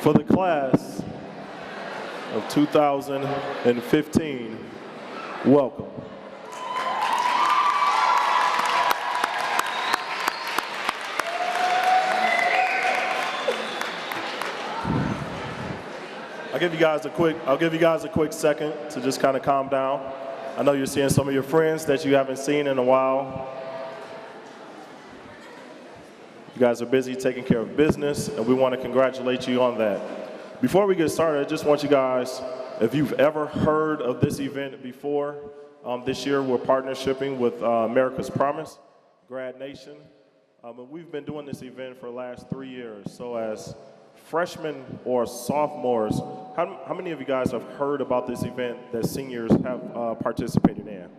For the class of 2015, welcome. I'll give you guys a quick second to just kind of calm down. I know you're seeing some of your friends that you haven't seen in a while. You guys are busy taking care of business, and we want to congratulate you on that. Before we get started, I just want you guys, if you've ever heard of this event before, this year we're partnering with America's Promise, GradNation. And we've been doing this event for the last 3 years. So as freshmen or sophomores, how many of you guys have heard about this event that seniors have participated in?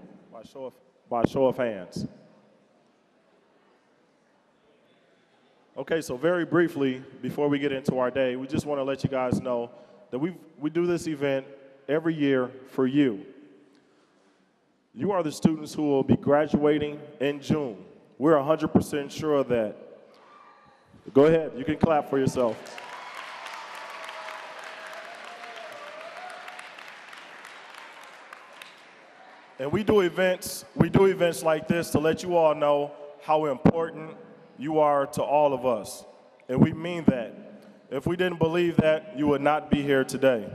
By show of hands. Okay, so very briefly, before we get into our day, we just want to let you guys know that we do this event every year for you. You are the students who will be graduating in June. We're 100% sure of that. Go ahead, you can clap for yourself. And we do events like this to let you all know how important you are to all of us. And we mean that. If we didn't believe that, you would not be here today.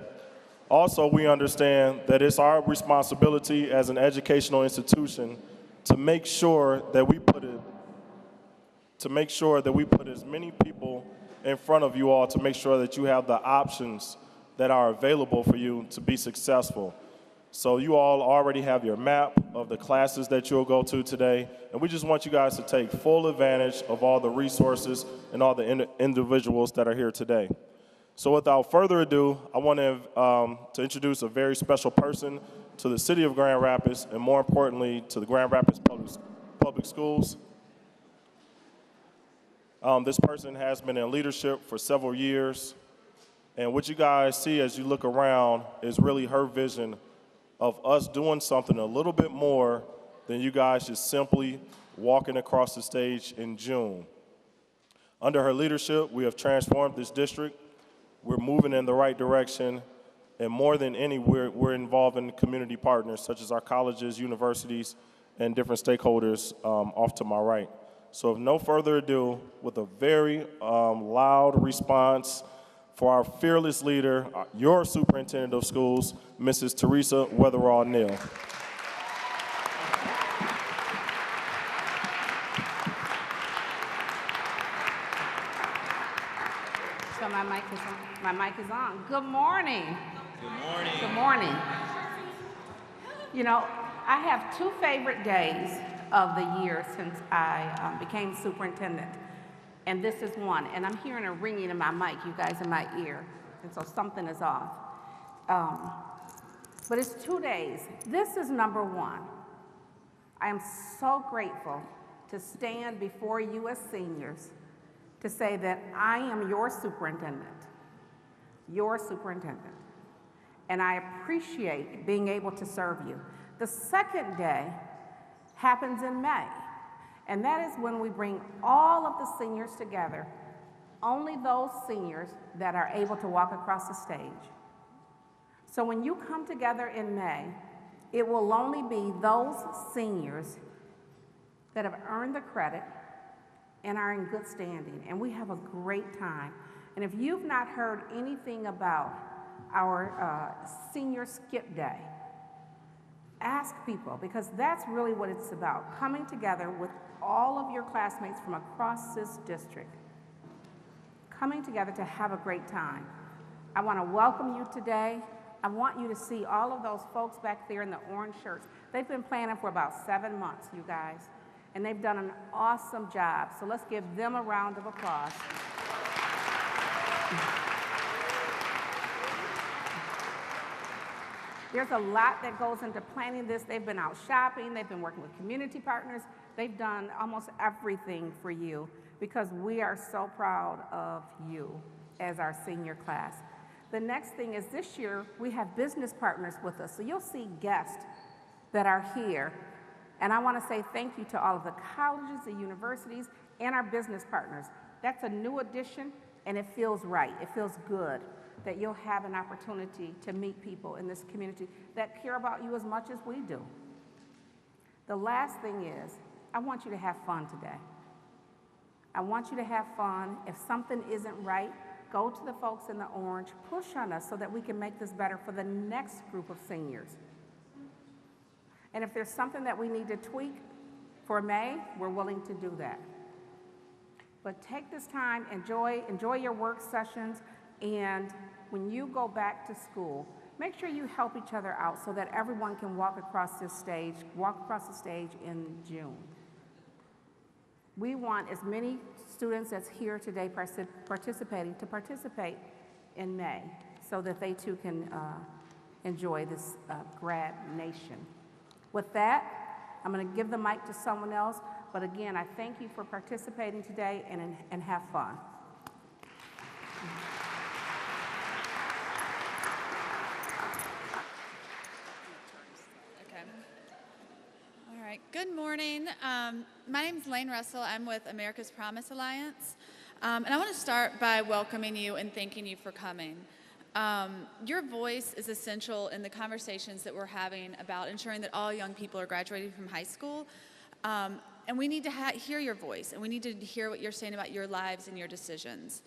Also, we understand that it's our responsibility as an educational institution to make sure that we put as many people in front of you all to make sure that you have the options that are available for you to be successful. So you all already have your map of the classes that you'll go to today, and we just want you guys to take full advantage of all the resources and all the individuals that are here today. So without further ado, I want to introduce a very special person to the city of Grand Rapids, and more importantly, to the Grand Rapids Public Schools. This person has been in leadership for several years, and what you guys see as you look around is really her vision of us doing something a little bit more than you guys just simply walking across the stage in June. Under her leadership, we have transformed this district. We're moving in the right direction, and more than any, we're involving community partners such as our colleges, universities, and different stakeholders off to my right. So with no further ado, with a very loud response for our fearless leader, your superintendent of schools, Mrs. Teresa Weatherall-Neal. So my mic is on. Good morning. Good morning. Good morning. You know, I have two favorite days of the year since I became superintendent. And this is one, and I'm hearing a ringing in my mic, you guys in my ear, and so something is off. But it's 2 days. This is number one. I am so grateful to stand before you as seniors to say that I am your superintendent, and I appreciate being able to serve you. The second day happens in May. And that is when we bring all of the seniors together, only those seniors that are able to walk across the stage. So when you come together in May, it will only be those seniors that have earned the credit and are in good standing, and we have a great time. And if you've not heard anything about our senior skip day, ask people, because that's really what it's about, coming together with all of your classmates from across this district, coming together to have a great time. I want to welcome you today. I want you to see all of those folks back there in the orange shirts. They've been planning for about 7 months, you guys, and they've done an awesome job. So let's give them a round of applause. There's a lot that goes into planning this. They've been out shopping, they've been working with community partners, they've done almost everything for you because we are so proud of you as our senior class. The next thing is this year we have business partners with us, so you'll see guests that are here. And I want to say thank you to all of the colleges, the universities, and our business partners. That's a new addition, And it feels right, it feels good that you'll have an opportunity to meet people in this community that care about you as much as we do. The last thing is, I want you to have fun today. I want you to have fun. If something isn't right, go to the folks in the orange, push on us so that we can make this better for the next group of seniors. And if there's something that we need to tweak for May, we're willing to do that. But take this time, enjoy your work sessions, and when you go back to school, make sure you help each other out so that everyone can walk across the stage in June. We want as many students as here today participating to participate in May so that they too can enjoy this GradNation. With that, I'm going to give the mic to someone else, but again, I thank you for participating today and have fun. All right, good morning. My name is Lane Russell. I'm with America's Promise Alliance. And I want to start by welcoming you and thanking you for coming. Your voice is essential in the conversations that we're having about ensuring that all young people are graduating from high school. And we need to hear your voice, and we need to hear what you're saying about your lives and your decisions.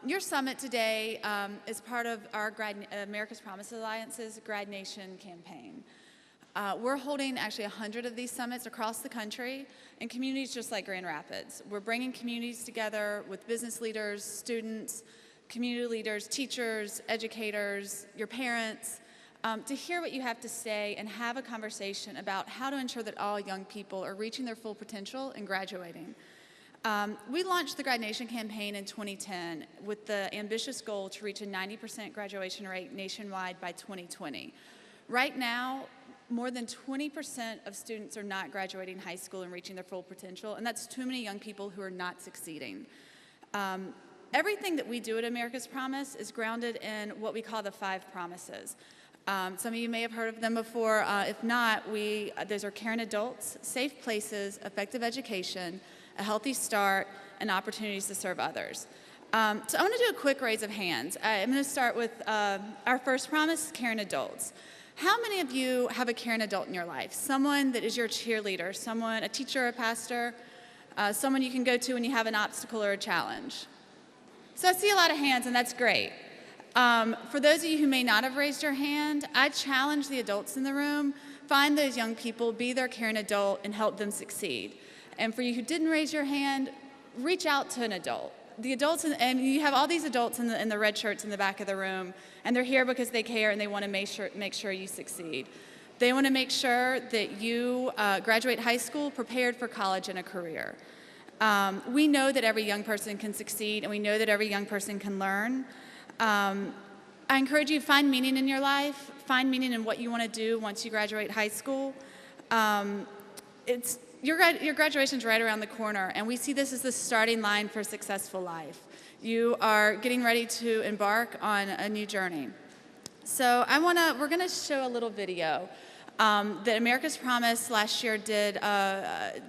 Your summit today is part of our America's Promise Alliance's GradNation campaign. We're holding actually 100 of these summits across the country in communities just like Grand Rapids. We're bringing communities together with business leaders, students, community leaders, teachers, educators, your parents, to hear what you have to say and have a conversation about how to ensure that all young people are reaching their full potential and graduating. We launched the GradNation campaign in 2010 with the ambitious goal to reach a 90% graduation rate nationwide by 2020. Right now, more than 20% of students are not graduating high school and reaching their full potential, and that's too many young people who are not succeeding. Everything that we do at America's Promise is grounded in what we call the 5 promises. Some of you may have heard of them before. If not, those are caring adults, safe places, effective education, a healthy start, and opportunities to serve others. So I want to do a quick raise of hands. I'm going to start with our first promise, caring adults. How many of you have a caring adult in your life? Someone that is your cheerleader, a teacher, a pastor, someone you can go to when you have an obstacle or a challenge. So I see a lot of hands, and that's great. For those of you who may not have raised your hand, I challenge the adults in the room, find those young people, be their caring adult, and help them succeed. And for you who didn't raise your hand, reach out to an adult. The adults, and you have all these adults in the red shirts in the back of the room, and they're here because they care and they want to make sure you succeed. They want to make sure that you graduate high school prepared for college and a career. We know that every young person can succeed, and we know that every young person can learn. I encourage you to find meaning in your life, find meaning in what you want to do once you graduate high school. Your graduation's right around the corner, and we see this as the starting line for a successful life. You are getting ready to embark on a new journey. So we're gonna show a little video that America's Promise last year did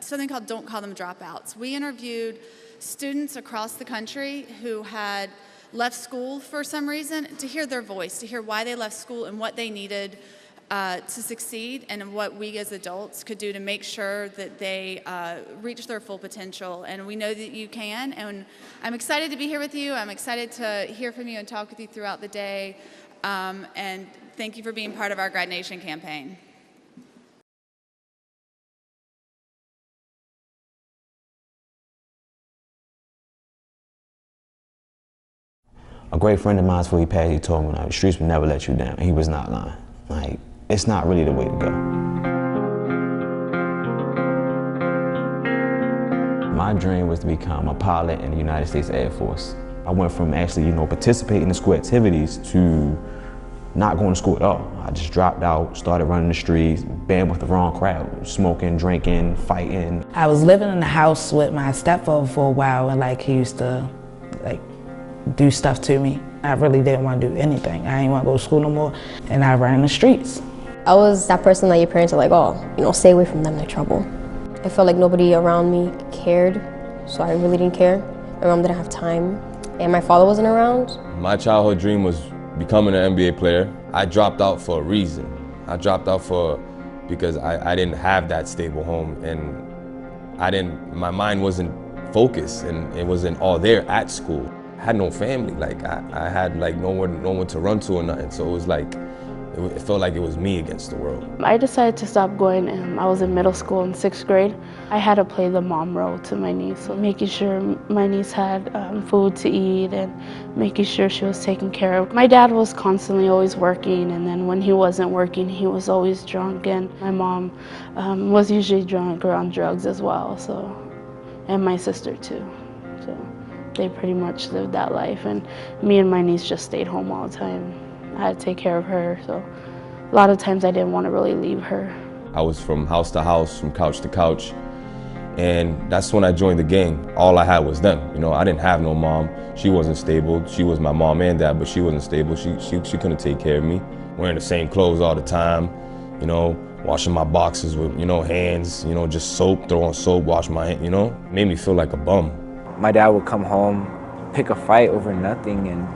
something called Don't Call Them Dropouts. We interviewed students across the country who had left school for some reason to hear their voice, to hear why they left school and what they needed to succeed, and what we as adults could do to make sure that they reach their full potential. And we know that you can, and I'm excited to be here with you. I'm excited to hear from you and talk with you throughout the day. And thank you for being part of our GradNation campaign. A great friend of mine, before he passed, he told me, the streets will never let you down. He was not lying. Like, it's not really the way to go. My dream was to become a pilot in the United States Air Force. I went from actually, participating in school activities to not going to school at all. I just dropped out, started running the streets, been with the wrong crowd, smoking, drinking, fighting. I was living in the house with my stepfather for a while, and he used to do stuff to me. I really didn't want to do anything. I didn't want to go to school no more, and I ran in the streets. I was that person that your parents are like, oh, stay away from them, they're trouble. I felt like nobody around me cared, so I really didn't care. My mom didn't have time. and my father wasn't around. My childhood dream was becoming an NBA player. I dropped out for a reason. I dropped out because I didn't have that stable home, and my mind wasn't focused, and it wasn't all there at school. I had no family, like I had like no one to run to or nothing, so it was like, it felt like it was me against the world. I decided to stop going. I was in middle school in 6th grade. I had to play the mom role to my niece, so making sure my niece had food to eat and making sure she was taken care of. My dad was constantly always working, and then when he wasn't working, he was always drunk, and my mom was usually drunk or on drugs as well, and my sister too. So they pretty much lived that life, and me and my niece just stayed home all the time. I had to take care of her, so a lot of times I didn't want to really leave her. I was from house to house, from couch to couch, and that's when I joined the gang. All I had was them. You know, I didn't have no mom. She wasn't stable. She was my mom and dad, but she wasn't stable. She couldn't take care of me. Wearing the same clothes all the time, you know, washing my boxes with, hands, just soap, throw on soap, wash my hands, made me feel like a bum. My dad would come home, pick a fight over nothing, and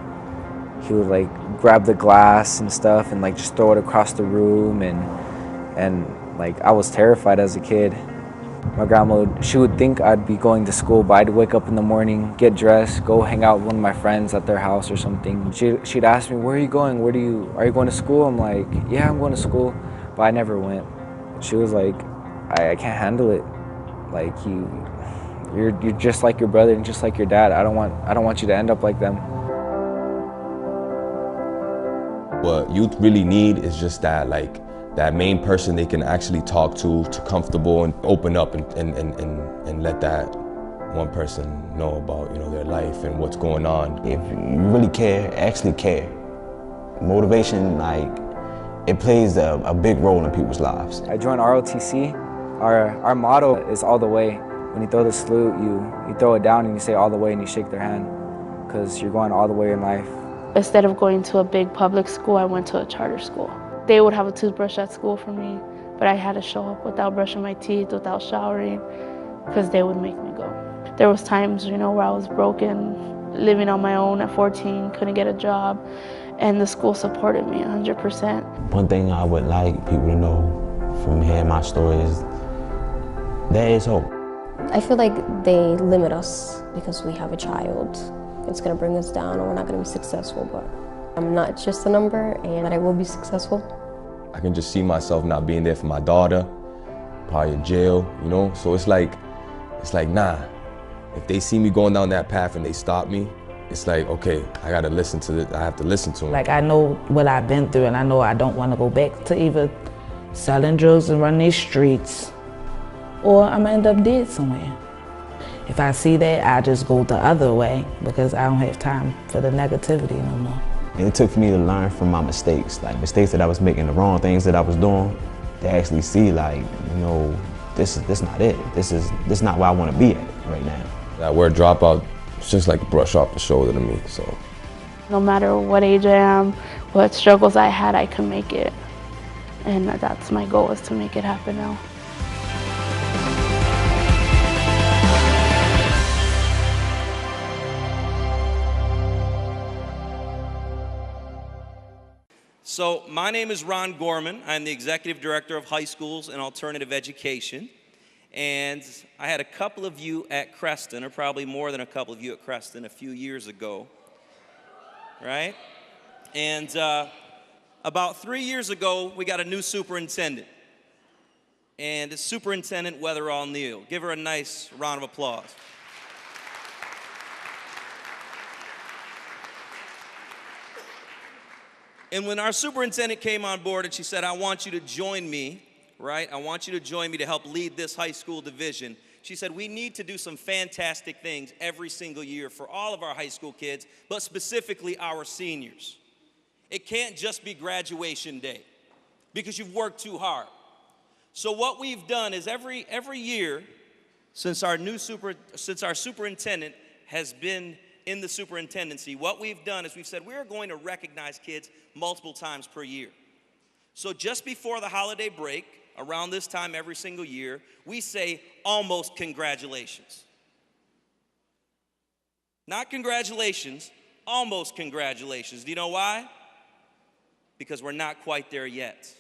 he would like grab the glass and stuff and like just throw it across the room, and like I was terrified as a kid. My grandma, she would think I'd be going to school, but I'd wake up in the morning, get dressed, go hang out with one of my friends at their house or something. She'd ask me, "Where are you going? Are you going to school?" I'm like, "Yeah, I'm going to school," but I never went. She was like, I can't handle it. Like you're just like your brother and just like your dad. I don't want you to end up like them. What youth really need is just that main person they can actually talk to comfortable and open up and let that one person know about their life and what's going on. If you really care, actually care, motivation, it plays a big role in people's lives. I joined ROTC. Our motto is all the way. When you throw the salute, you throw it down and you say all the way and you shake their hand, because you're going all the way in life. Instead of going to a big public school, I went to a charter school. They would have a toothbrush at school for me, but I had to show up without brushing my teeth, without showering, because they would make me go. There was times, where I was broken, living on my own at 14, couldn't get a job, and the school supported me 100%. One thing I would like people to know from hearing my story is there is hope. I feel like they limit us because we have a child. It's going to bring us down, and we're not going to be successful, but I'm not just a number, and that I will be successful. I can just see myself not being there for my daughter, probably in jail, So it's like, nah. If they see me going down that path and they stop me, it's like, okay, I got to listen to this. I have to listen to them. I know what I've been through, and I know I don't want to go back to either selling drugs and running these streets, or I'm going to end up dead somewhere. If I see that, I just go the other way because I don't have time for the negativity no more. It took for me to learn from my mistakes, mistakes that I was making, the wrong things that I was doing, to actually see this not it. This not where I want to be at right now. That word dropout, it's just like a brush off the shoulder to me, so. No matter what age I am, what struggles I had, I could make it. And that's my goal, is to make it happen now. So my name is Ron Gorman. I'm the Executive Director of High Schools and Alternative Education. And I had a couple of you at Creston, or probably more than a couple of you at Creston a few years ago, right? And about 3 years ago, we got a new superintendent. And it's Superintendent Weatherall Neal. Give her a nice round of applause. And when our superintendent came on board and she said, I want you to join me, right? I want you to join me to help lead this high school division. She said, we need to do some fantastic things every single year for all of our high school kids, but specifically our seniors. It can't just be graduation day because you've worked too hard. So what we've done is every year since our superintendent has been in the superintendency, what we've done is we've said we're going to recognize kids multiple times per year. So just before the holiday break, around this time every single year, we say almost congratulations. Not congratulations, almost congratulations. Do you know why? Because we're not quite there yet.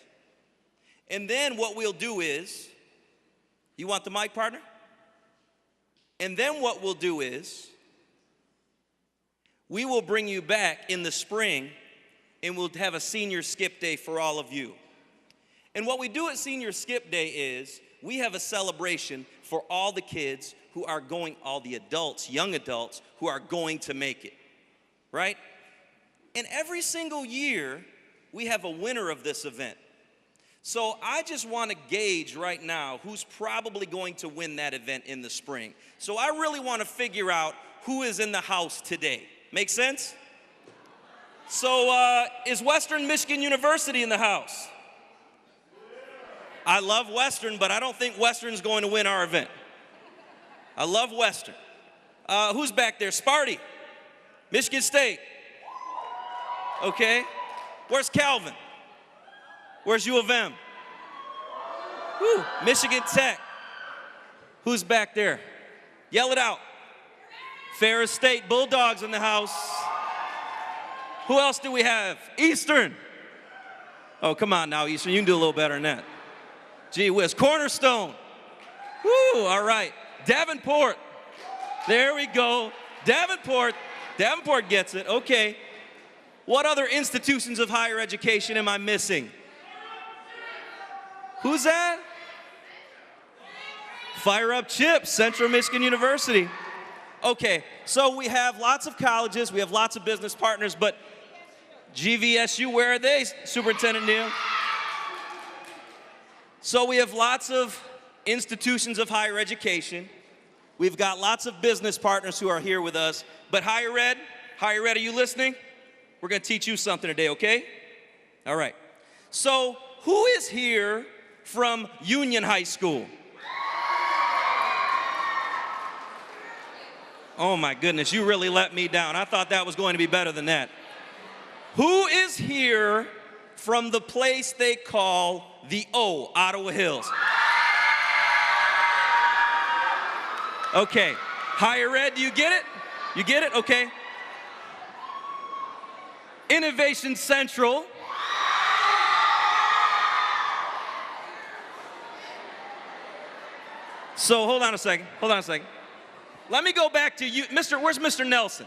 And then what we'll do is, you want the mic, partner? And then what we'll do is, we will bring you back in the spring and we'll have a senior skip day for all of you. And what we do at senior skip day is, we have a celebration for all the kids who are going, all the adults, young adults, who are going to make it, right? And every single year, we have a winner of this event. So I just want to gauge right now who's probably going to win that event in the spring. So I really want to figure out who is in the house today. Make sense? So is Western Michigan University in the house? I love Western, but I don't think Western's going to win our event. I love Western. Who's back there? Sparty? Michigan State? Okay. Where's Calvin? Where's U of M? Woo. Michigan Tech. Who's back there? Yell it out. Ferris State Bulldogs in the house. Who else do we have? Eastern. Oh, come on now, Eastern. You can do a little better than that. Gee whiz. Cornerstone. Woo, all right. Davenport. There we go. Davenport. Davenport gets it. Okay. What other institutions of higher education am I missing? Who's that? Fire Up Chips, Central Michigan University. Okay, so we have lots of colleges, we have lots of business partners, but GVSU, where are they, Superintendent Neal? So we have lots of institutions of higher education. We've got lots of business partners who are here with us. But higher ed, are you listening? We're going to teach you something today, okay? All right. So who is here from Union High School? Oh my goodness, you really let me down. I thought that was going to be better than that. Who is here from the place they call the O, Ottawa Hills? Okay, higher ed, do you get it? You get it? Okay. Innovation Central. So hold on a second. Let me go back to you. Where's Mr. Nelson?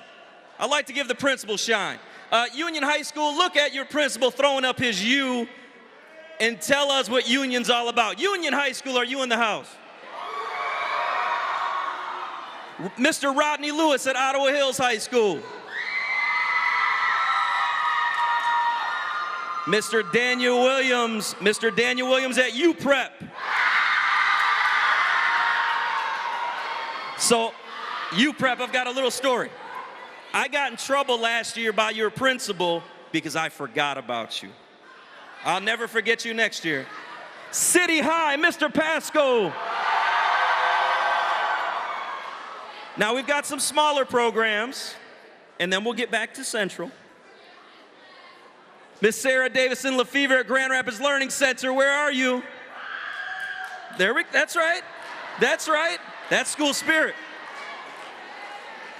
I'd like to give the principal shine. Union High School, look at your principal throwing up his U and tell us what Union's all about. Union High School, are you in the house? Mr. Rodney Lewis at Ottawa Hills High School. Mr. Daniel Williams at UPrep. So, UPrep, I've got a little story. I got in trouble last year by your principal because I forgot about you. I'll never forget you next year. City High, Mr. Pasco. Now we've got some smaller programs, and then we'll get back to Central. Miss Sarah Davison Lefevre at Grand Rapids Learning Center, where are you? That's right. That's school spirit.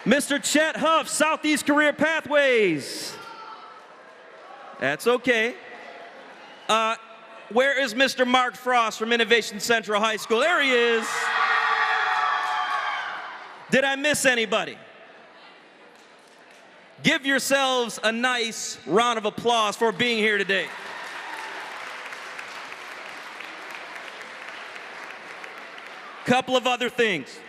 Mr. Chet Huff, Southeast Career Pathways. That's okay. Where is Mr. Mark Frost from Innovation Central High School? There he is. Did I miss anybody? Give yourselves a nice round of applause for being here today. Couple of other things.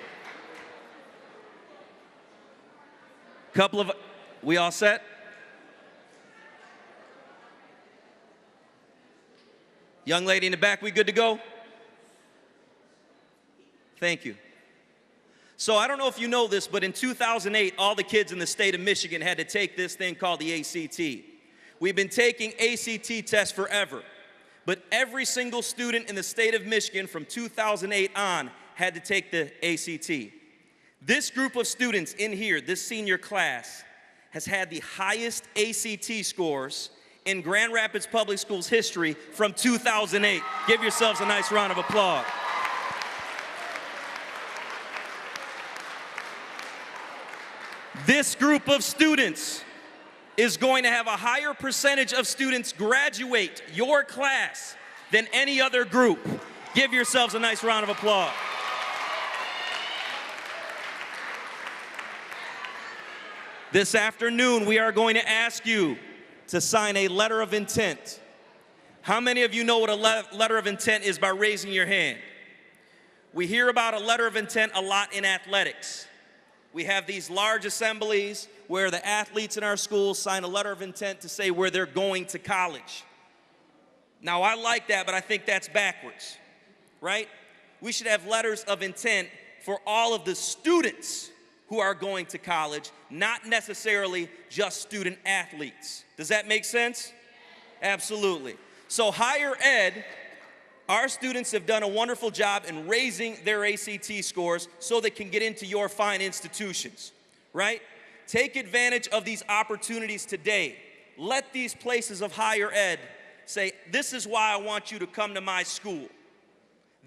We all set? Young lady in the back, we good to go? Thank you. So I don't know if you know this, but in 2008, all the kids in the state of Michigan had to take this thing called the ACT. We've been taking ACT tests forever, but every single student in the state of Michigan from 2008 on had to take the ACT. This group of students in here, this senior class, has had the highest ACT scores in Grand Rapids Public Schools history from 2008. Give yourselves a nice round of applause. This group of students is going to have a higher percentage of students graduate your class than any other group. Give yourselves a nice round of applause. This afternoon, we are going to ask you to sign a letter of intent. How many of you know what a letter of intent is by raising your hand? We hear about a letter of intent a lot in athletics. We have these large assemblies where the athletes in our schools sign a letter of intent to say where they're going to college. Now, I like that, but I think that's backwards, right? We should have letters of intent for all of the students who are going to college, not necessarily just student athletes. Does that make sense? Absolutely. So higher ed, our students have done a wonderful job in raising their ACT scores so they can get into your fine institutions, right? Take advantage of these opportunities today. Let these places of higher ed say, this is why I want you to come to my school.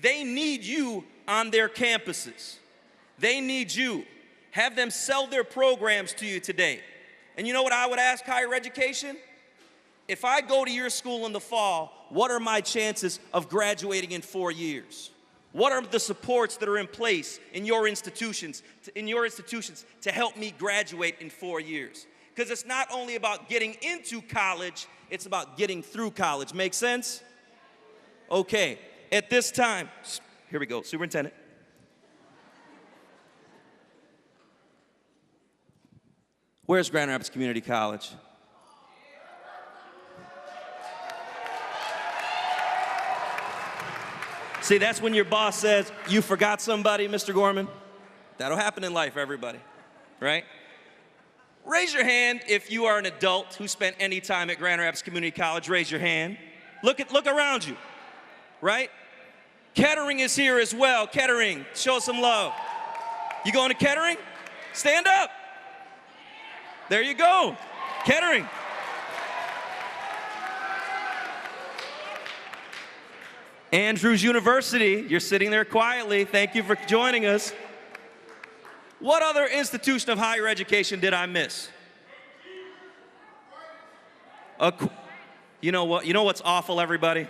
They need you on their campuses. They need you. Have them sell their programs to you today. And you know what I would ask higher education? If I go to your school in the fall, what are my chances of graduating in 4 years? What are the supports that are in place in your institutions to help me graduate in 4 years? Because it's not only about getting into college, it's about getting through college. Make sense? Okay, at this time, here we go, Superintendent. Where's Grand Rapids Community College? See, that's when your boss says, you forgot somebody, Mr. Gorman. That'll happen in life, everybody, right? Raise your hand if you are an adult who spent any time at Grand Rapids Community College. Raise your hand. Look around you, right? Kettering is here as well. Kettering, show some love. You going to Kettering? Stand up. There you go, Kettering. Andrews University, you're sitting there quietly. Thank you for joining us. What other institution of higher education did I miss? You know what? You know what's awful, everybody?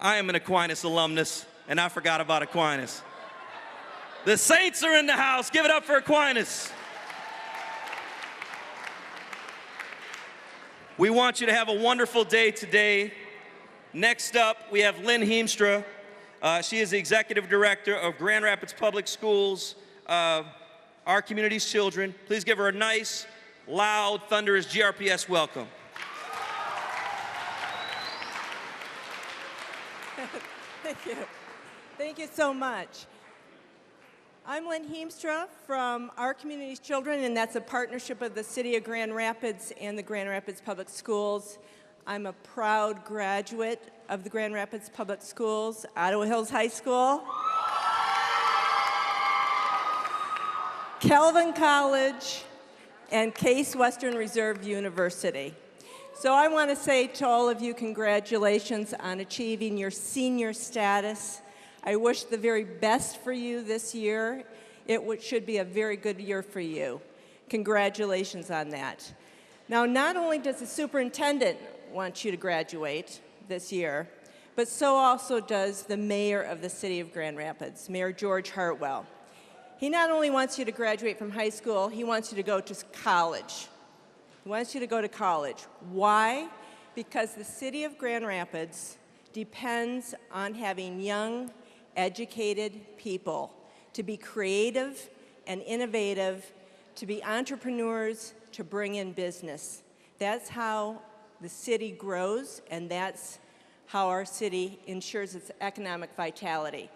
I am an Aquinas alumnus, and I forgot about Aquinas. The Saints are in the house. Give it up for Aquinas. We want you to have a wonderful day today. Next up, we have Lynn Heemstra. She is the Executive Director of Grand Rapids Public Schools, Our Community's Children. Please give her a nice, loud, thunderous GRPS welcome. Thank you. Thank you so much. I'm Lynn Heemstra from Our Community's Children, and that's a partnership of the City of Grand Rapids and the Grand Rapids Public Schools. I'm a proud graduate of the Grand Rapids Public Schools, Ottawa Hills High School, Calvin College, and Case Western Reserve University. So I want to say to all of you, congratulations on achieving your senior status. I wish the very best for you this year. It should be a very good year for you. Congratulations on that. Now, not only does the superintendent want you to graduate this year, but so also does the mayor of the city of Grand Rapids, Mayor George Hartwell. He not only wants you to graduate from high school, he wants you to go to college. He wants you to go to college. Why? Because the city of Grand Rapids depends on having young, educated people to be creative and innovative, to be entrepreneurs, to bring in business. That's how the city grows, and that's how our city ensures its economic vitality.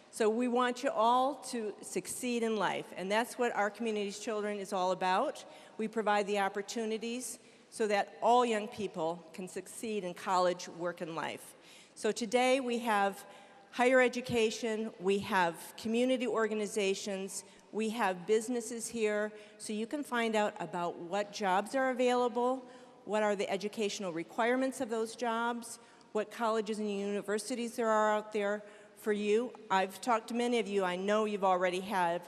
So we want you all to succeed in life, and that's what Our Community's Children is all about. We provide the opportunities so that all young people can succeed in college, work, and life. So today we have higher education, we have community organizations, we have businesses here, so you can find out about what jobs are available, what are the educational requirements of those jobs, what colleges and universities there are out there for you. I've talked to many of you. I know you've already had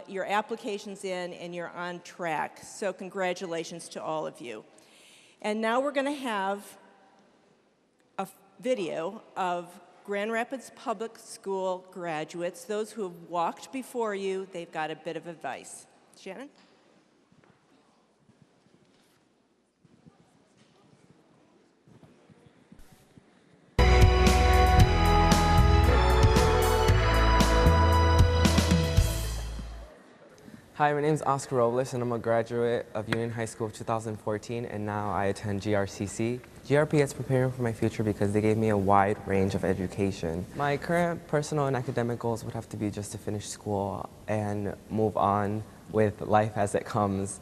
your applications in, and you're on track. So congratulations to all of you. And now we're going to have a video of Grand Rapids Public School graduates, those who have walked before you. They've got a bit of advice. Shannon? Hi, my name is Oscar Robles, and I'm a graduate of Union High School of 2014, and now I attend GRCC. GRPS is preparing for my future because they gave me a wide range of education. My current personal and academic goals would have to be just to finish school and move on with life as it comes.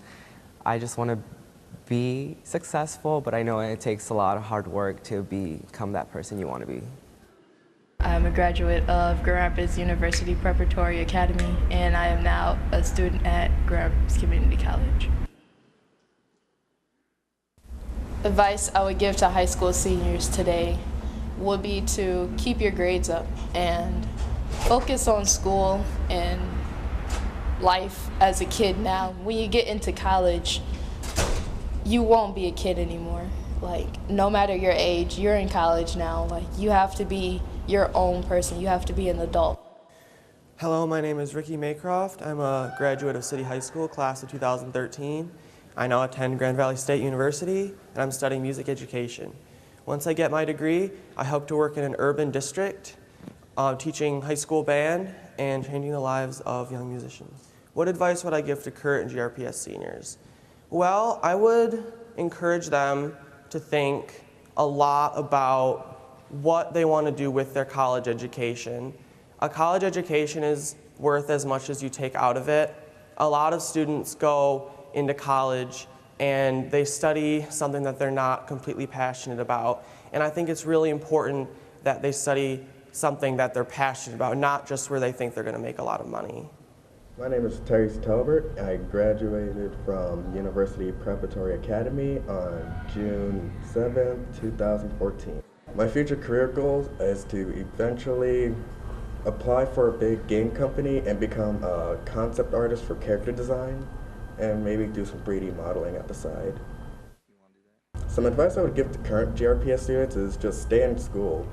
I just want to be successful, but I know it takes a lot of hard work to become that person you want to be. I'm a graduate of Grand Rapids University Preparatory Academy, and I am now a student at Grand Rapids Community College. Advice I would give to high school seniors today would be to keep your grades up and focus on school and life as a kid now. When you get into college, you won't be a kid anymore. Like, no matter your age, you're in college now. Like, you have to be your own person. You have to be an adult. Hello, my name is Ricky Maycroft. I'm a graduate of City High School, class of 2013. I now attend Grand Valley State University, and I'm studying music education. Once I get my degree, I hope to work in an urban district, teaching high school band and changing the lives of young musicians. What advice would I give to current GRPS seniors? Well, I would encourage them to think a lot about what they want to do with their college education. A college education is worth as much as you take out of it. A lot of students go into college and they study something that they're not completely passionate about. And I think it's really important that they study something that they're passionate about, not just where they think they're going to make a lot of money. My name is Terry Talbert. I graduated from University Preparatory Academy on June 7th, 2014. My future career goal is to eventually apply for a big game company and become a concept artist for character design and maybe do some 3D modeling at the side. Some advice I would give to current GRPS students is just stay in school.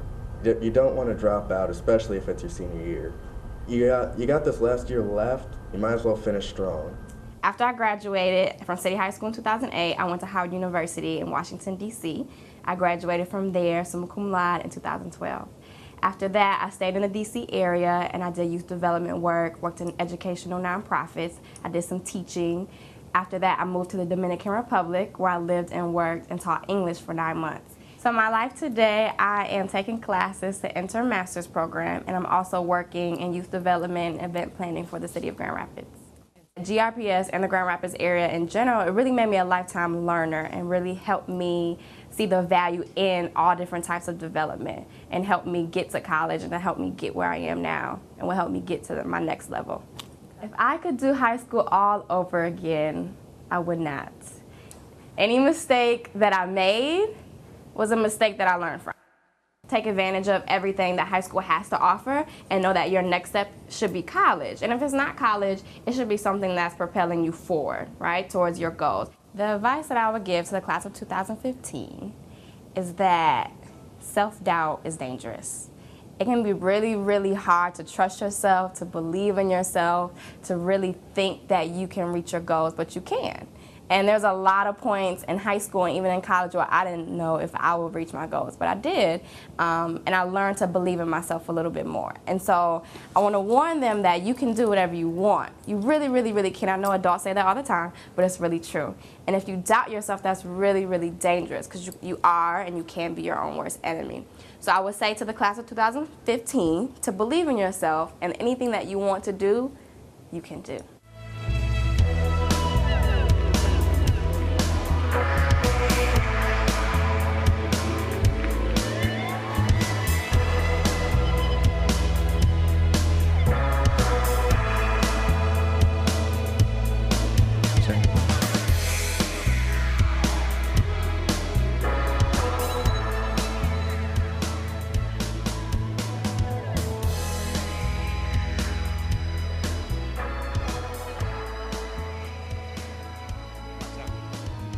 You don't want to drop out, especially if it's your senior year. You got this last year left, you might as well finish strong. After I graduated from City High School in 2008, I went to Howard University in Washington, D.C. I graduated from there, summa cum laude, in 2012. After that, I stayed in the D.C. area and I did youth development work, worked in educational nonprofits. I did some teaching. After that, I moved to the Dominican Republic where I lived and worked and taught English for 9 months. So my life today, I am taking classes to enter a master's program, and I'm also working in youth development and event planning for the city of Grand Rapids. GRPS and the Grand Rapids area in general, it really made me a lifetime learner and really helped me see the value in all different types of development and helped me get to college and helped me get where I am now and will help me get to my next level. If I could do high school all over again, I would not. Any mistake that I made was a mistake that I learned from. Take advantage of everything that high school has to offer and know that your next step should be college. And if it's not college, it should be something that's propelling you forward, right, towards your goals. The advice that I would give to the class of 2015 is that self-doubt is dangerous. It can be really, really hard to trust yourself, to believe in yourself, to really think that you can reach your goals, but you can. And there's a lot of points in high school and even in college where I didn't know if I would reach my goals, but I did. And I learned to believe in myself a little bit more. And so I want to warn them that you can do whatever you want. You really, really, really can. I know adults say that all the time, but it's really true. And if you doubt yourself, that's really, really dangerous because you are and you can be your own worst enemy. So I would say to the class of 2015 to believe in yourself, and anything that you want to do, you can do.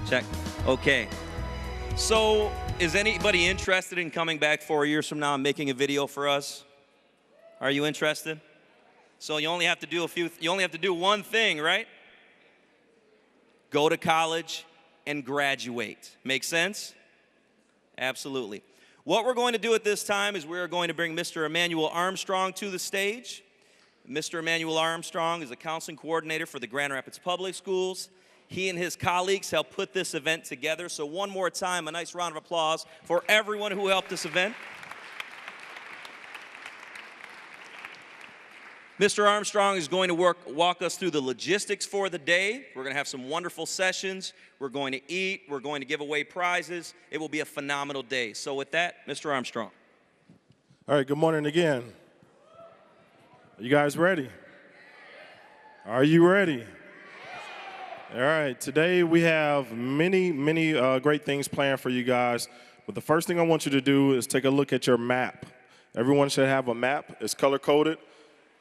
Check. Okay. So, is anybody interested in coming back 4 years from now and making a video for us? Are you interested? So you only have to do one thing, right? Go to college and graduate. Make sense? Absolutely. What we're going to do at this time is we're going to bring Mr. Emmanuel Armstrong to the stage. Mr. Emmanuel Armstrong is a counseling coordinator for the Grand Rapids Public Schools. He and his colleagues helped put this event together. So one more time, a nice round of applause for everyone who helped this event. Mr. Armstrong is going to walk us through the logistics for the day. We're going to have some wonderful sessions. We're going to eat. We're going to give away prizes. It will be a phenomenal day. So with that, Mr. Armstrong. All right, good morning again. Are you guys ready? Are you ready? All right, today we have many great things planned for you guys. But the first thing I want you to do is take a look at your map. Everyone should have a map. It's color-coded.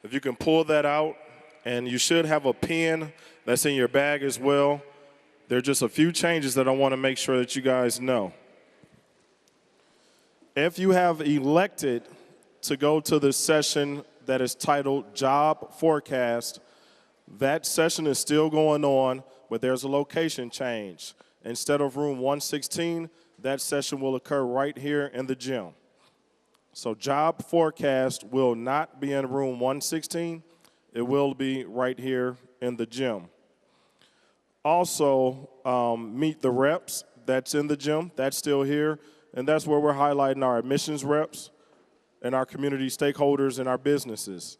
If you can pull that out, and you should have a pen that's in your bag as well. There are just a few changes that I want to make sure that you guys know. If you have elected to go to the session that is titled Job Forecast, that session is still going on, but there's a location change. Instead of room 116, that session will occur right here in the gym. So Job Forecast will not be in room 116. It will be right here in the gym. Also, Meet the Reps, that's in the gym. That's still here. And that's where we're highlighting our admissions reps and our community stakeholders and our businesses.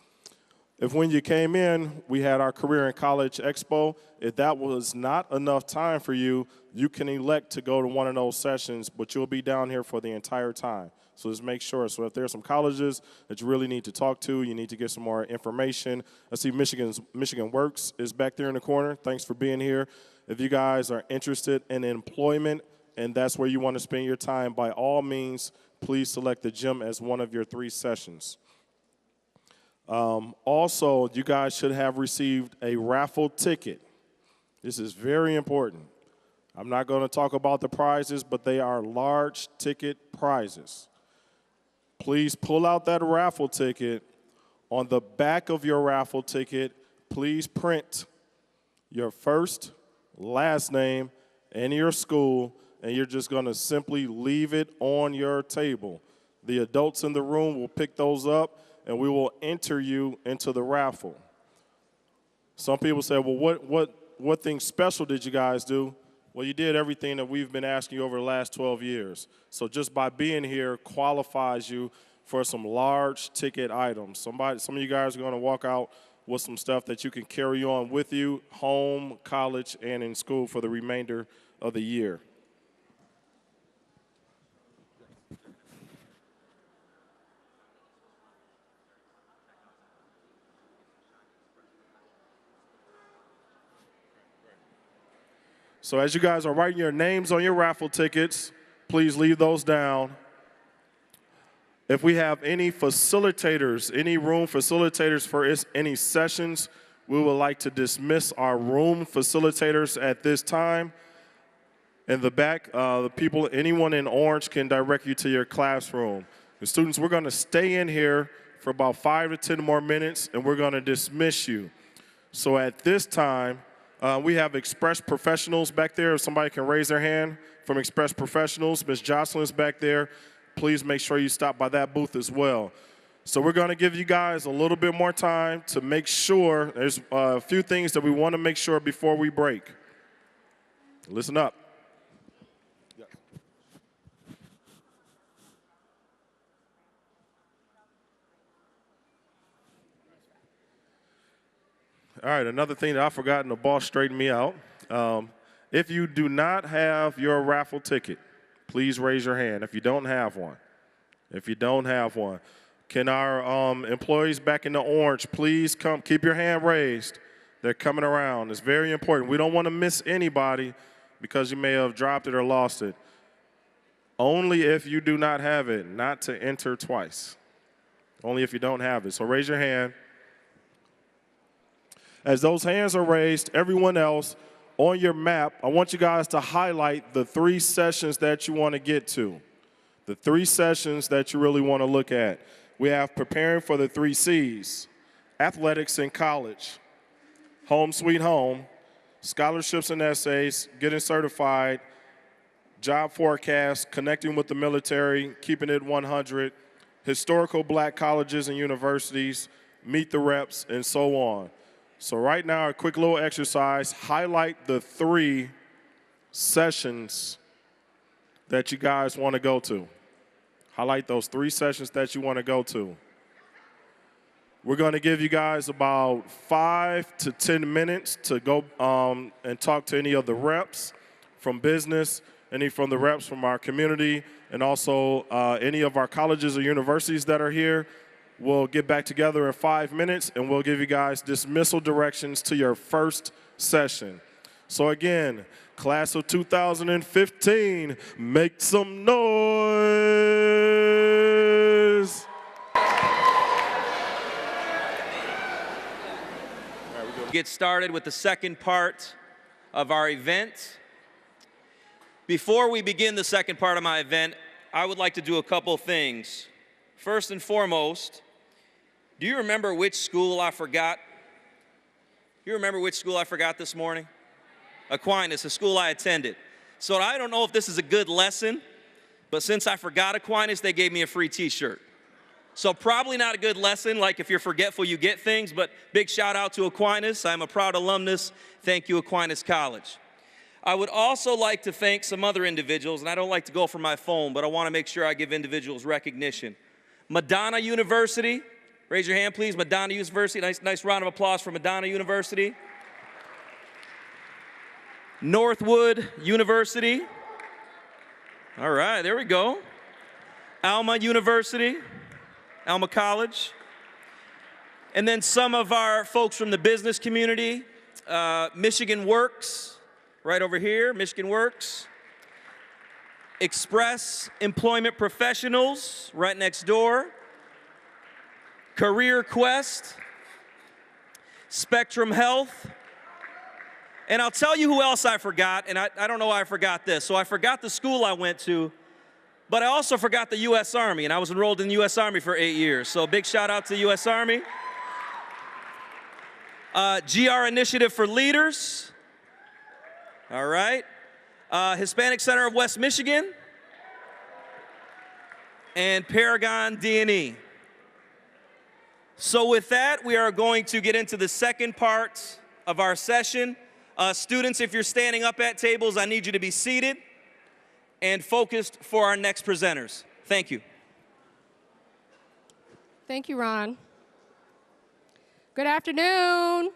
If when you came in, we had our Career and College Expo, if that was not enough time for you, you can elect to go to one of those sessions, but you'll be down here for the entire time. So just make sure. So if there's some colleges that you really need to talk to, you need to get some more information. I see Michigan Works is back there in the corner. Thanks for being here. If you guys are interested in employment and that's where you want to spend your time, by all means, please select the gym as one of your 3 sessions. Also, you guys should have received a raffle ticket. This is very important. I'm not going to talk about the prizes, but they are large ticket prizes. Please pull out that raffle ticket. On the back of your raffle ticket, please print your first, last name, and your school, and you're just going to simply leave it on your table. The adults in the room will pick those up, and we will enter you into the raffle. Some people say, well, what thing special did you guys do? Well, you did everything that we've been asking you over the last 12 years. So just by being here qualifies you for some large ticket items. Some of you guys are going to walk out with some stuff that you can carry on with you, home, college, and in school for the remainder of the year. So as you guys are writing your names on your raffle tickets, please leave those down. If we have any facilitators, any room facilitators for any sessions, we would like to dismiss our room facilitators at this time. In the back, anyone in orange can direct you to your classroom. The students, we're going to stay in here for about 5 to 10 more minutes, and we're going to dismiss you. So at this time, we have Express Professionals back there. If somebody can raise their hand from Express Professionals, Ms. Jocelyn's back there. Please make sure you stop by that booth as well. So we're going to give you guys a little bit more time to make sure. There's a few things that we want to make sure before we break. Listen up. All right, another thing that I forgot, and the boss straightened me out. If you do not have your raffle ticket, please raise your hand if you don't have one. If you don't have one. Can our employees back in the orange please come, keep your hand raised. They're coming around. It's very important. We don't want to miss anybody because you may have dropped it or lost it. Only if you do not have it, not to enter twice. Only if you don't have it. So raise your hand. As those hands are raised, everyone else on your map, I want you guys to highlight the 3 sessions that you want to get to. The 3 sessions that you really want to look at. We have preparing for the 3 C's, athletics in college, home sweet home, scholarships and essays, getting certified, job forecast, connecting with the military, keeping it 100, historical black colleges and universities, meet the reps, and so on. So right now, a quick little exercise, highlight the 3 sessions that you guys want to go to. Highlight those 3 sessions that you want to go to. We're going to give you guys about 5 to 10 minutes to go and talk to any of the reps from business, any from the reps from our community, and also any of our colleges or universities that are here. We'll get back together in 5 minutes, and we'll give you guys dismissal directions to your first session. So again, class of 2015, make some noise. Get started with the second part of our event. Before we begin the second part of my event, I would like to do a couple things. First and foremost, do you remember which school I forgot? You remember which school I forgot this morning? Aquinas, a school I attended. So I don't know if this is a good lesson, but since I forgot Aquinas, they gave me a free t-shirt. So probably not a good lesson, like if you're forgetful, you get things, but big shout out to Aquinas. I'm a proud alumnus. Thank you, Aquinas College. I would also like to thank some other individuals, and I don't like to go for my phone, but I want to make sure I give individuals recognition. Madonna University, raise your hand, please. Madonna University, nice round of applause for Madonna University. Northwood University. All right, there we go. Alma University, Alma College. And then some of our folks from the business community, Michigan Works, right over here, Michigan Works. Express Employment Professionals, right next door. Career Quest, Spectrum Health. And I'll tell you who else I forgot, and I don't know why I forgot this. So I forgot the school I went to, but I also forgot the U.S. Army, and I was enrolled in the U.S. Army for 8 years. So big shout out to the U.S. Army. GR Initiative for Leaders. All right. Hispanic Center of West Michigan. And Paragon D&E. So with that, we are going to get into the second part of our session. Students, if you're standing up at tables, I need you to be seated and focused for our next presenters. Thank you. Thank you, Ron. Good afternoon.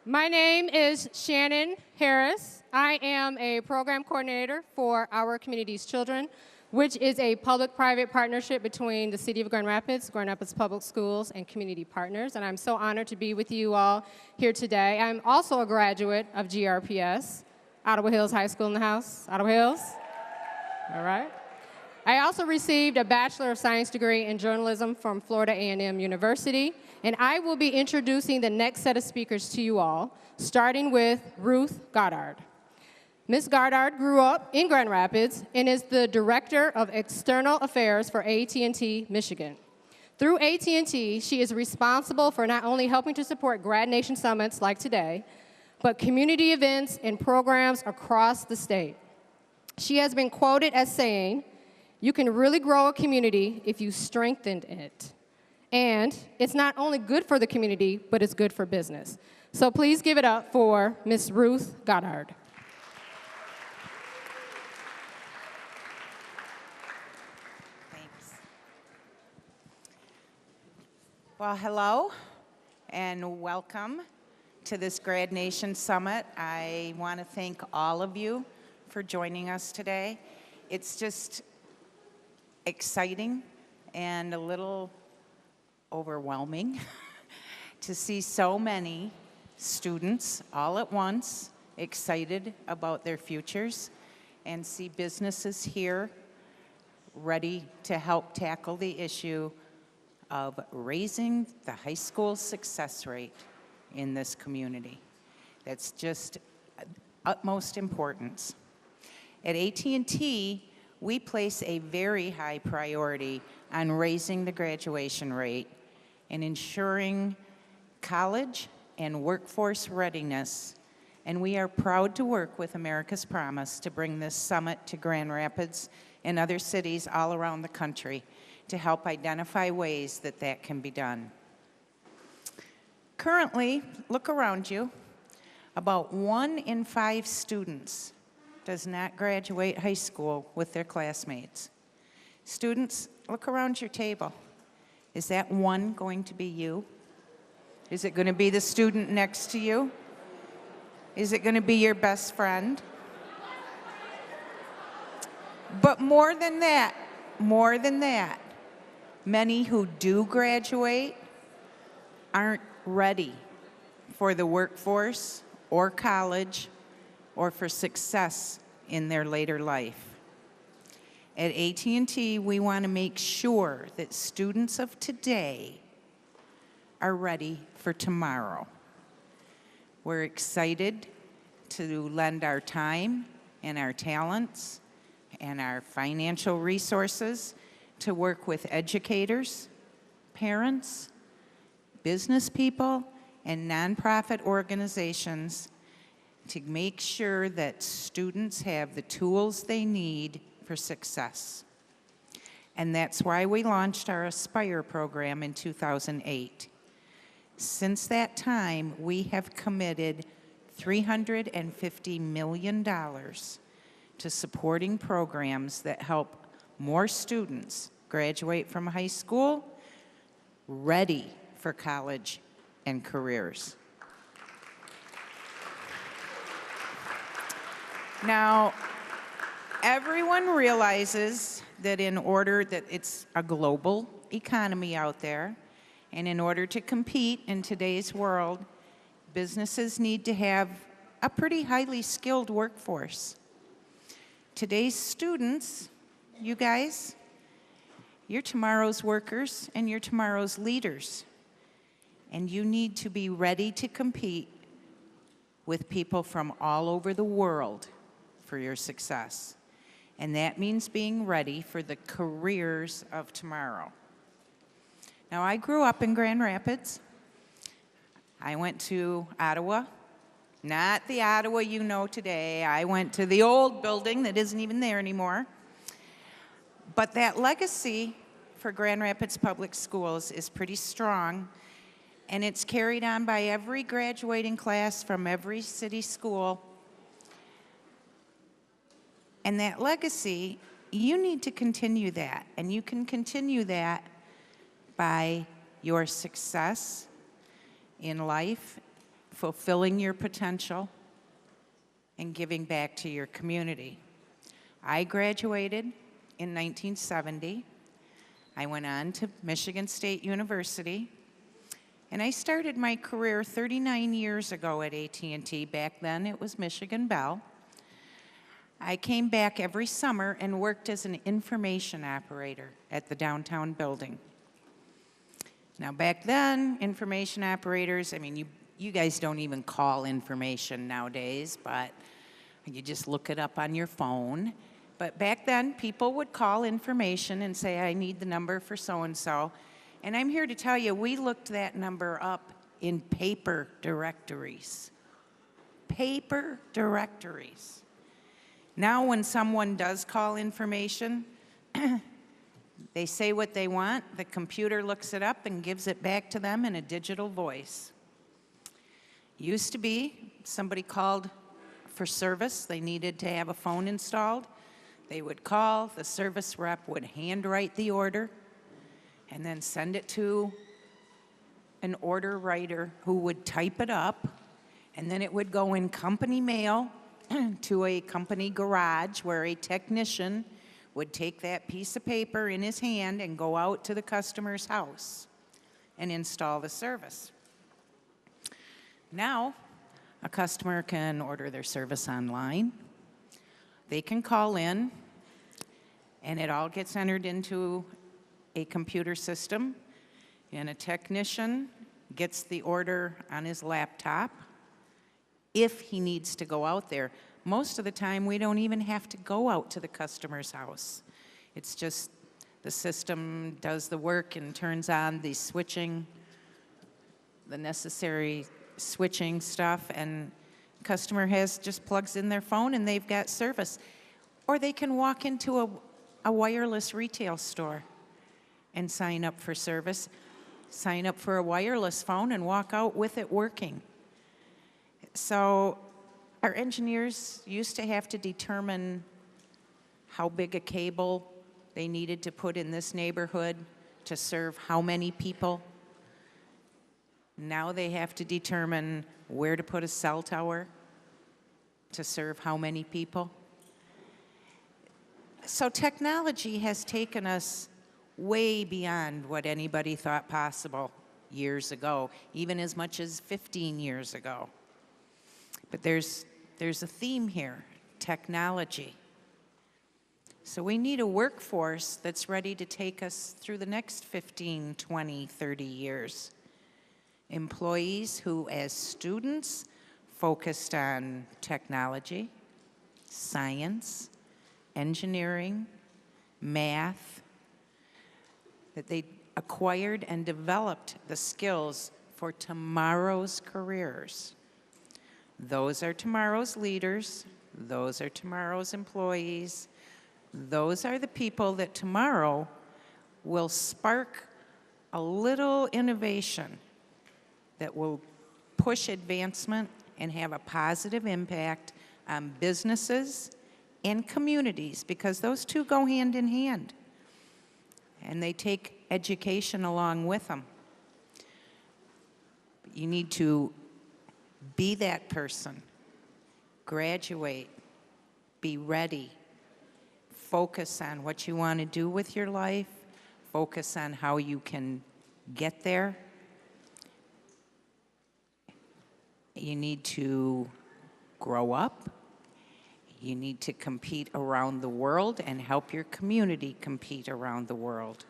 My name is Shannon Harris. I am a program coordinator for Our Community's Children, which is a public-private partnership between the City of Grand Rapids Public Schools, and community partners. And I'm so honored to be with you all here today. I'm also a graduate of GRPS, Ottawa Hills High School in the house. Ottawa Hills? All right. I also received a Bachelor of Science degree in journalism from Florida A&M University. And I will be introducing the next set of speakers to you all, starting with Ruth Goddard. Ms. Goddard grew up in Grand Rapids and is the Director of External Affairs for AT&T Michigan. Through AT&T, she is responsible for not only helping to support GradNation summits like today, but community events and programs across the state. She has been quoted as saying, "You can really grow a community if you strengthened it." And it's not only good for the community, but it's good for business. So please give it up for Ms. Ruth Goddard. Well, hello and welcome to this GradNation Summit. I want to thank all of you for joining us today. It's just exciting and a little overwhelming to see so many students all at once excited about their futures and see businesses here ready to help tackle the issue of raising the high school success rate in this community. That's just utmost importance. At AT&T, we place a very high priority on raising the graduation rate and ensuring college and workforce readiness, and we are proud to work with America's Promise to bring this summit to Grand Rapids and other cities all around the country to help identify ways that that can be done. Currently, look around you, about 1 in 5 students does not graduate high school with their classmates. Students, look around your table. Is that one going to be you? Is it going to be the student next to you? Is it going to be your best friend? But more than that, many who do graduate aren't ready for the workforce or college or for success in their later life. At AT&T, we want to make sure that students of today are ready for tomorrow. We're excited to lend our time and our talents and our financial resources to work with educators, parents, business people, and nonprofit organizations to make sure that students have the tools they need for success. And that's why we launched our Aspire program in 2008. Since that time, we have committed $350 million to supporting programs that help more students graduate from high school ready for college and careers. Now, everyone realizes that in order that it's a global economy out there, and in order to compete in today's world, businesses need to have a pretty highly skilled workforce. Today's students, you guys, you're tomorrow's workers and you're tomorrow's leaders. And you need to be ready to compete with people from all over the world for your success. And that means being ready for the careers of tomorrow. Now, I grew up in Grand Rapids. I went to Ottawa, not the Ottawa you know today. I went to the old building that isn't even there anymore. But that legacy for Grand Rapids Public Schools is pretty strong, and it's carried on by every graduating class from every city school. And that legacy, you need to continue that, and you can continue that by your success in life, fulfilling your potential, and giving back to your community. I graduated in 1970. I went on to Michigan State University, and I started my career 39 years ago at AT&T. Back then, it was Michigan Bell. I came back every summer and worked as an information operator at the downtown building. Now, back then, information operators, I mean, you guys don't even call information nowadays, but you just look it up on your phone. But back then, people would call information and say, I need the number for so-and-so. And I'm here to tell you, we looked that number up in paper directories. Paper directories. Now, when someone does call information, they say what they want, the computer looks it up and gives it back to them in a digital voice. Used to be, somebody called for service, they needed to have a phone installed. They would call, the service rep would handwrite the order and then send it to an order writer who would type it up, and then it would go in company mail to a company garage where a technician would take that piece of paper in his hand and go out to the customer's house and install the service. Now, a customer can order their service online. They can call in, and it all gets entered into a computer system, and a technician gets the order on his laptop if he needs to go out there. Most of the time, we don't even have to go out to the customer's house. It's just the system does the work and turns on the switching, the necessary switching stuff, and customer just plugs in their phone and they've got service. Or they can walk into a wireless retail store and sign up for service, sign up for a wireless phone and walk out with it working. So our engineers used to have to determine how big a cable they needed to put in this neighborhood to serve how many people. Now they have to determine where to put a cell tower to serve how many people. So technology has taken us way beyond what anybody thought possible years ago, even as much as 15 years ago. But there's a theme here, technology. So we need a workforce that's ready to take us through the next 15, 20, 30 years. Employees who, as students, focused on technology, science, engineering, math, that they acquired and developed the skills for tomorrow's careers. Those are tomorrow's leaders. Those are tomorrow's employees. Those are the people that tomorrow will spark a little innovation that will push advancement and have a positive impact on businesses and communities, because those two go hand in hand. And they take education along with them. You need to be that person, graduate, be ready, focus on what you want to do with your life, focus on how you can get there. You need to grow up. You need to compete around the world and help your community compete around the world.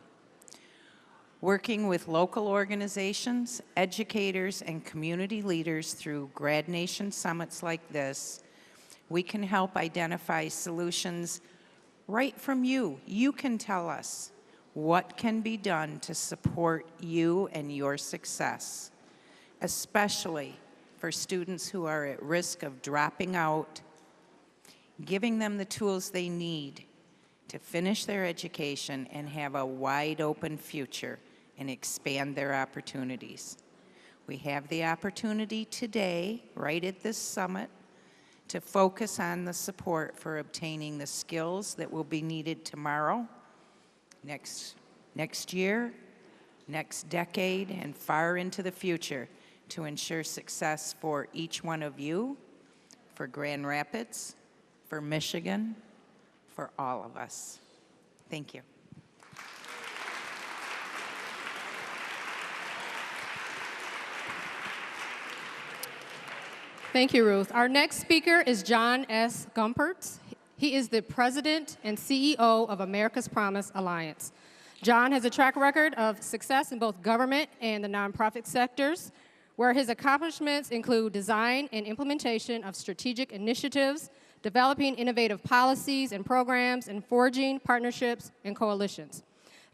Working with local organizations, educators, and community leaders through GradNation summits like this, we can help identify solutions right from you. You can tell us what can be done to support you and your success, especially for students who are at risk of dropping out, giving them the tools they need to finish their education and have a wide open future and expand their opportunities. We have the opportunity today, right at this summit, to focus on the support for obtaining the skills that will be needed tomorrow, next year, next decade, and far into the future to ensure success for each one of you, for Grand Rapids, for Michigan, for all of us. Thank you. Thank you, Ruth. Our next speaker is John S. Gumpertz. He is the president and CEO of America's Promise Alliance. John has a track record of success in both government and the nonprofit sectors, where his accomplishments include design and implementation of strategic initiatives, developing innovative policies and programs, and forging partnerships and coalitions.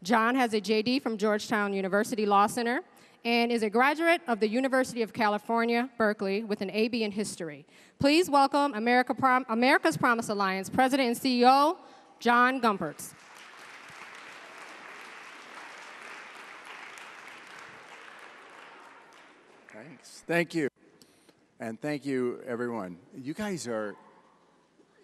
John has a JD from Georgetown University Law Center and is a graduate of the University of California, Berkeley, with an AB in history. Please welcome America's Promise Alliance President and CEO, John Gumpertz. Thanks. Thank you. And thank you, everyone. You guys are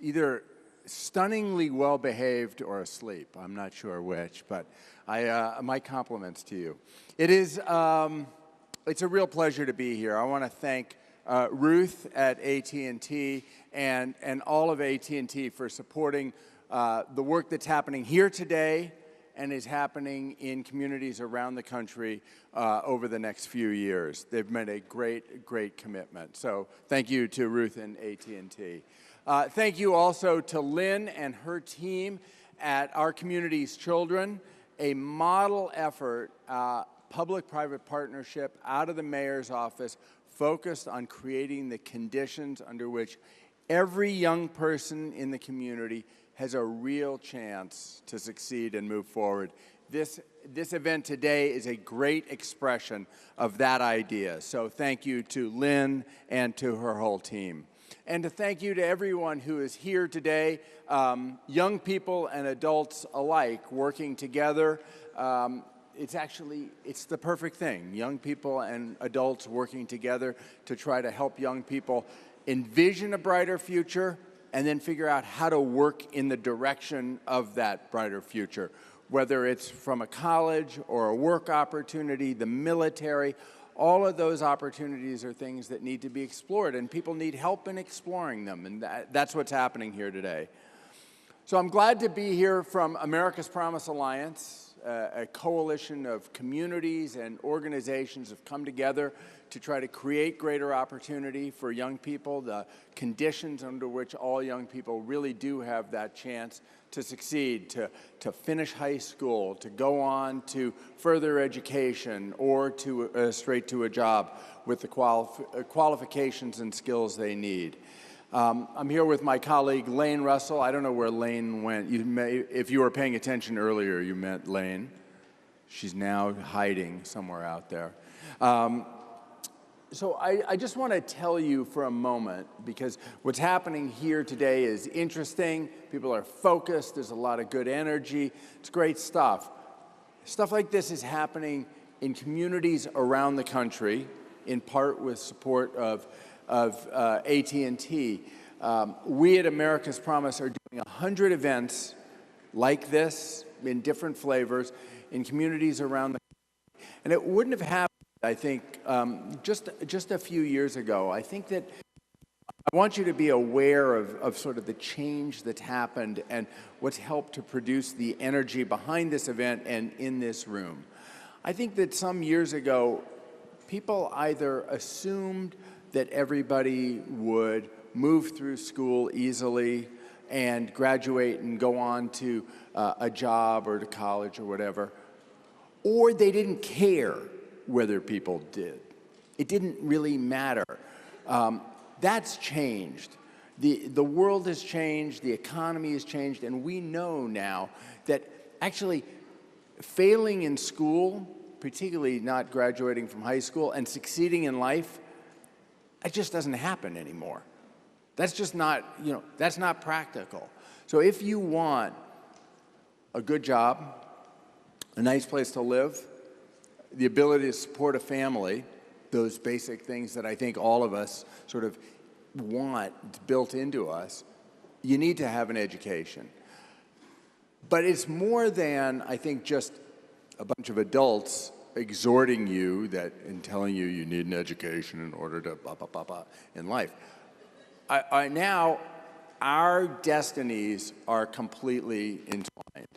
either stunningly well-behaved or asleep. I'm not sure which, but my compliments to you. It's a real pleasure to be here. I want to thank Ruth at AT&T and all of AT&T for supporting the work that's happening here today and is happening in communities around the country over the next few years. They've made a great commitment. So thank you to Ruth and AT&T. Thank you also to Lynn and her team at Our Community's Children, a model effort public-private partnership out of the mayor's office focused on creating the conditions under which every young person in the community has a real chance to succeed and move forward. This event today is a great expression of that idea. So thank you to Lynn and to her whole team. And to thank you to everyone who is here today, young people and adults alike working together. It's the perfect thing, young people and adults working together to try to help young people envision a brighter future and then figure out how to work in the direction of that brighter future. Whether it's from a college or a work opportunity, the military, all of those opportunities are things that need to be explored, and people need help in exploring them, and that's what's happening here today. So I'm glad to be here from America's Promise Alliance. A coalition of communities and organizations have come together to try to create greater opportunity for young people, the conditions under which all young people really do have that chance to succeed, to finish high school, to go on to further education, or to straight to a job with the qualifications and skills they need. I'm here with my colleague, Lane Russell. I don't know where Lane went. If you were paying attention earlier, you met Lane. She's now hiding somewhere out there. So I just want to tell you for a moment, because what's happening here today is interesting. People are focused. There's a lot of good energy. It's great stuff. Stuff like this is happening in communities around the country, in part with support of AT&T. We at America's Promise are doing 100 events like this in different flavors in communities around the country. And it wouldn't have happened, I think, just a few years ago. I think that I want you to be aware of sort of the change that's happened and what's helped to produce the energy behind this event and in this room. I think that some years ago, people either assumed that everybody would move through school easily and graduate and go on to a job or to college or whatever, or they didn't care whether people did. It didn't really matter. That's changed. The world has changed, the economy has changed, and we know now that actually failing in school, particularly not graduating from high school, and succeeding in life, it just doesn't happen anymore. That's just not, that's not practical. So if you want a good job, a nice place to live, the ability to support a family, those basic things that I think all of us sort of want built into us, you need to have an education. But it's more than, I think, just a bunch of adults exhorting you that and telling you you need an education in order to blah, blah, blah, blah in life. Now, our destinies are completely entwined.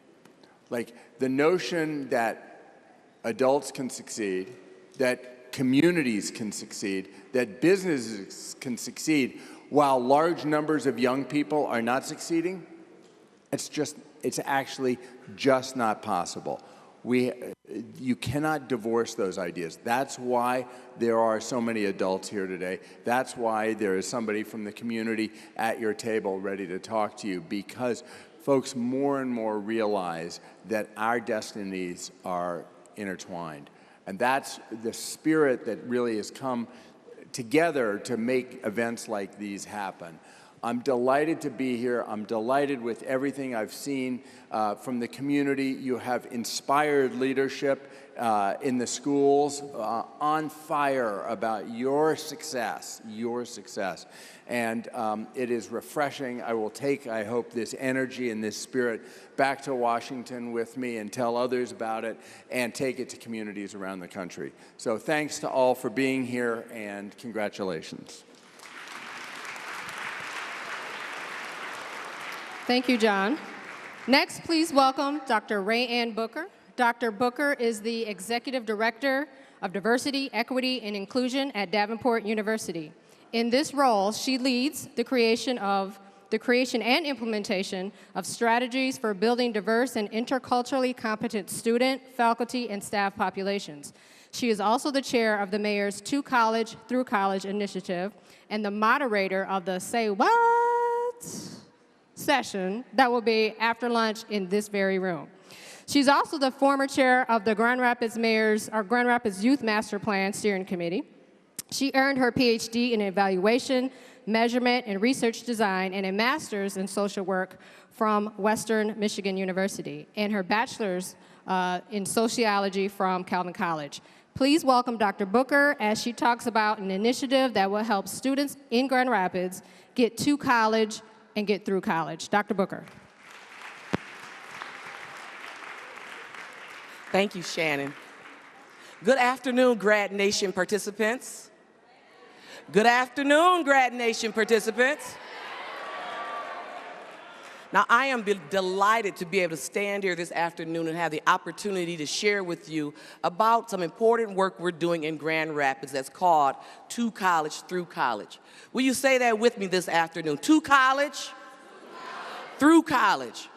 Like the notion that adults can succeed, that communities can succeed, that businesses can succeed while large numbers of young people are not succeeding, it's actually just not possible. You cannot divorce those ideas. That's why there are so many adults here today. That's why there is somebody from the community at your table ready to talk to you, because folks more and more realize that our destinies are intertwined. And that's the spirit that really has come together to make events like these happen. I'm delighted to be here. I'm delighted with everything I've seen from the community. You have inspired leadership in the schools, on fire about your success. And it is refreshing. I will take, I hope, this energy and this spirit back to Washington with me and tell others about it and take it to communities around the country. So thanks to all for being here, and congratulations. Thank you, John. Next, please welcome Dr. Ray Ann Booker. Dr. Booker is the Executive Director of Diversity, Equity, and Inclusion at Davenport University. In this role, she leads the creation of the creation and implementation of strategies for building diverse and interculturally competent student, faculty, and staff populations. She is also the chair of the mayor's To College Through College initiative and the moderator of the Say What session that will be after lunch in this very room. She's also the former chair of the Grand Rapids Youth Master Plan Steering Committee. She earned her PhD in evaluation, measurement, and research design, and a master's in social work from Western Michigan University, and her bachelor's in sociology from Calvin College. Please welcome Dr. Booker as she talks about an initiative that will help students in Grand Rapids get to college and get through college. Dr. Booker. Thank you, Shannon. Good afternoon, GradNation participants. Good afternoon, GradNation participants. Now, I am delighted to be able to stand here this afternoon and have the opportunity to share with you about some important work we're doing in Grand Rapids that's called To College Through College. Will you say that with me this afternoon? To college, through college.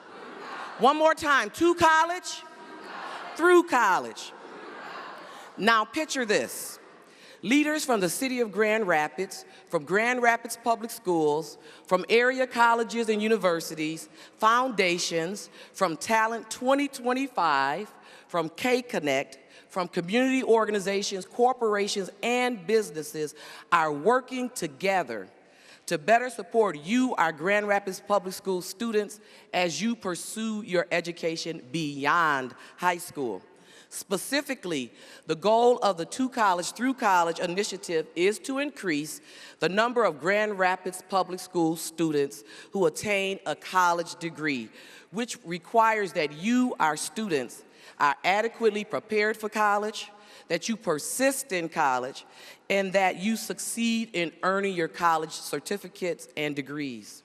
One more time, to college, through college. Now picture this. Leaders from the city of Grand Rapids, from Grand Rapids Public Schools, from area colleges and universities, foundations, from Talent 2025, from K-Connect, from community organizations, corporations, and businesses are working together to better support you, our Grand Rapids Public School students, as you pursue your education beyond high school. Specifically, the goal of the To College Through College initiative is to increase the number of Grand Rapids Public School students who attain a college degree, which requires that you, our students, are adequately prepared for college, that you persist in college, and that you succeed in earning your college certificates and degrees.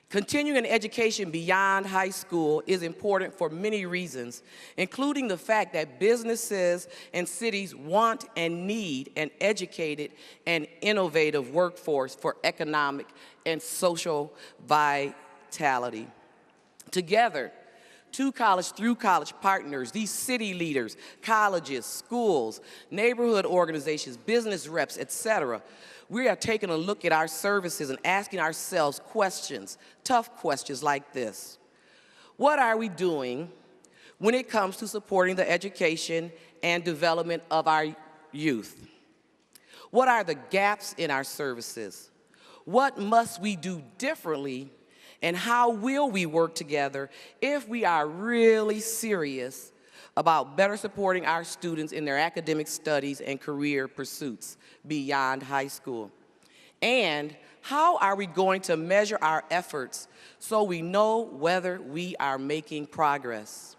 Continuing an education beyond high school is important for many reasons, including the fact that businesses and cities want and need an educated and innovative workforce for economic and social vitality. Together, To College Through College partners, these city leaders, colleges, schools, neighborhood organizations, business reps, etc., we are taking a look at our services and asking ourselves questions, tough questions like this. What are we doing when it comes to supporting the education and development of our youth? What are the gaps in our services? What must we do differently? And how will we work together if we are really serious about better supporting our students in their academic studies and career pursuits beyond high school? And how are we going to measure our efforts so we know whether we are making progress?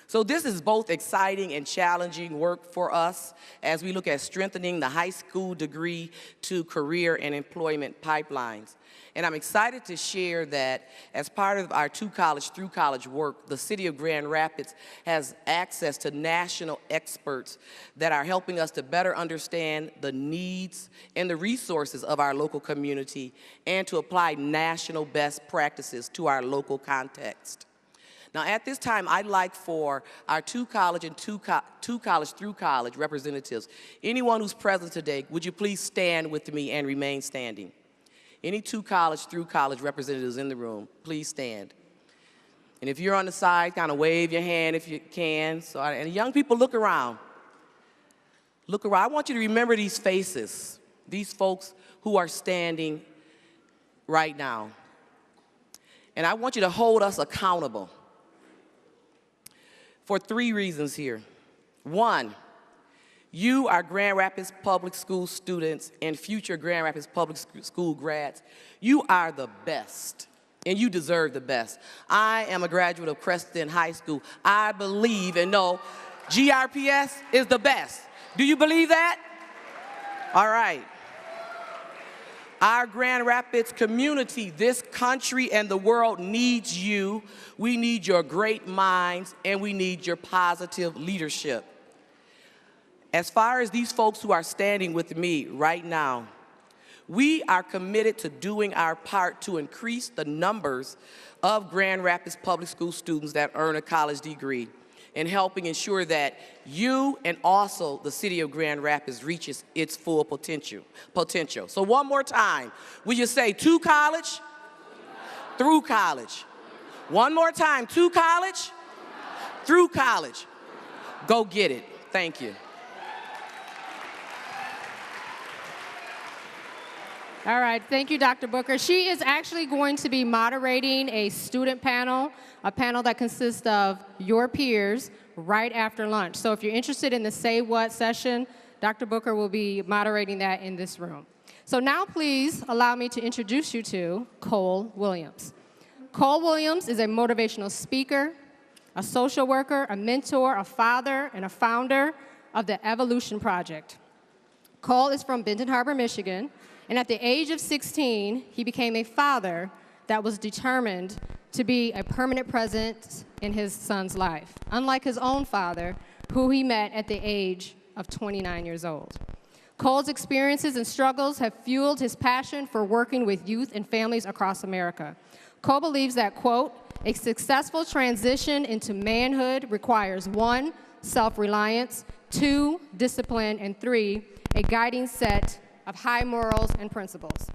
So this is both exciting and challenging work for us as we look at strengthening the high school degree to career and employment pipelines. And I'm excited to share that as part of our To College Through College work, the city of Grand Rapids has access to national experts that are helping us to better understand the needs and the resources of our local community and to apply national best practices to our local context. Now, at this time, I'd like for our To College and To College Through College representatives, anyone who's present today, would you please stand with me and remain standing? Any To College Through College representatives in the room, please stand. And if you're on the side, kind of wave your hand if you can. And young people, look around. Look around. I want you to remember these faces, these folks who are standing right now. And I want you to hold us accountable for 3 reasons here. 1, you are Grand Rapids Public School students and future Grand Rapids Public School grads. You are the best, and you deserve the best. I am a graduate of Creston High School. I believe and know GRPS is the best. Do you believe that? All right. Our Grand Rapids community, this country and the world needs you. We need your great minds, and we need your positive leadership. As far as these folks who are standing with me right now, We are committed to doing our part to increase the numbers of Grand Rapids Public School students that earn a college degree and helping ensure that you and also the city of Grand Rapids reaches its full potential. So one more time, will you say to college, through college? One more time, to college, through college. Go get it. Thank you. All right, thank you, Dr. Booker. She is actually going to be moderating a student panel, a panel that consists of your peers right after lunch. So if you're interested in the Say What session, Dr. Booker will be moderating that in this room. So now please allow me to introduce you to Cole Williams. Cole Williams is a motivational speaker, a social worker, a mentor, a father, and a founder of the Evolution Project. Cole is from Benton Harbor, Michigan, and at the age of 16, he became a father that was determined to be a permanent presence in his son's life, unlike his own father, who he met at the age of 29 years old. Cole's experiences and struggles have fueled his passion for working with youth and families across America. Cole believes that, quote, a successful transition into manhood requires 1, self-reliance, 2, discipline, and 3, a guiding set of high morals and principles.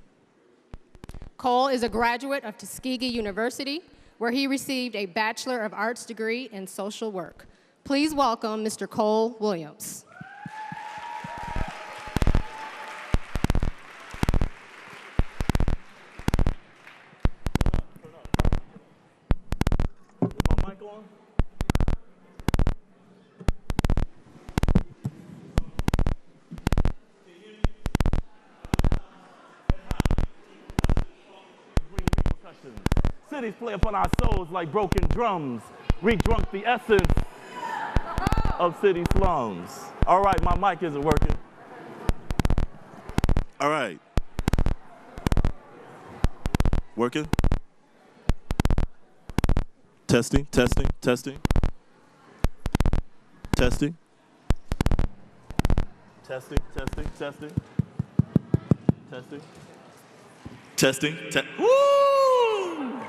Cole is a graduate of Tuskegee University, where he received a Bachelor of Arts degree in social work. Please welcome Mr. Cole Williams. Is my mic on? Cities play upon our souls like broken drums. Re-drunk the essence of city slums. All right, my mic isn't working. All right. Working? Testing, testing, testing. Testing. Testing, testing, testing. Testing. Testing, woo!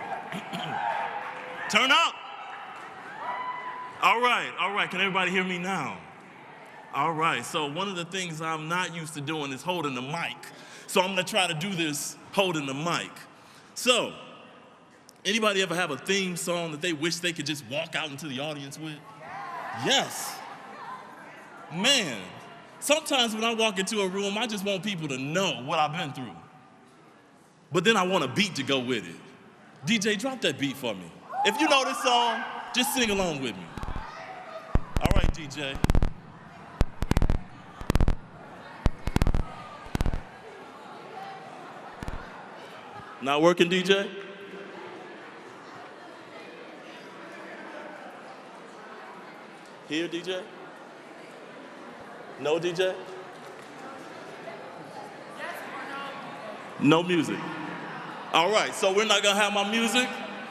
Turn up. All right, can everybody hear me now? All right, so one of the things I'm not used to doing is holding the mic. So I'm gonna try to do this holding the mic. So, anybody ever have a theme song that they wish they could just walk out into the audience with? Yes. Man, sometimes when I walk into a room, I just want people to know what I've been through. But then I want a beat to go with it. DJ, drop that beat for me. If you know this song, just sing along with me. All right, DJ. Not working, DJ? Here, DJ? No, DJ? No music. All right, so we're not gonna have my music,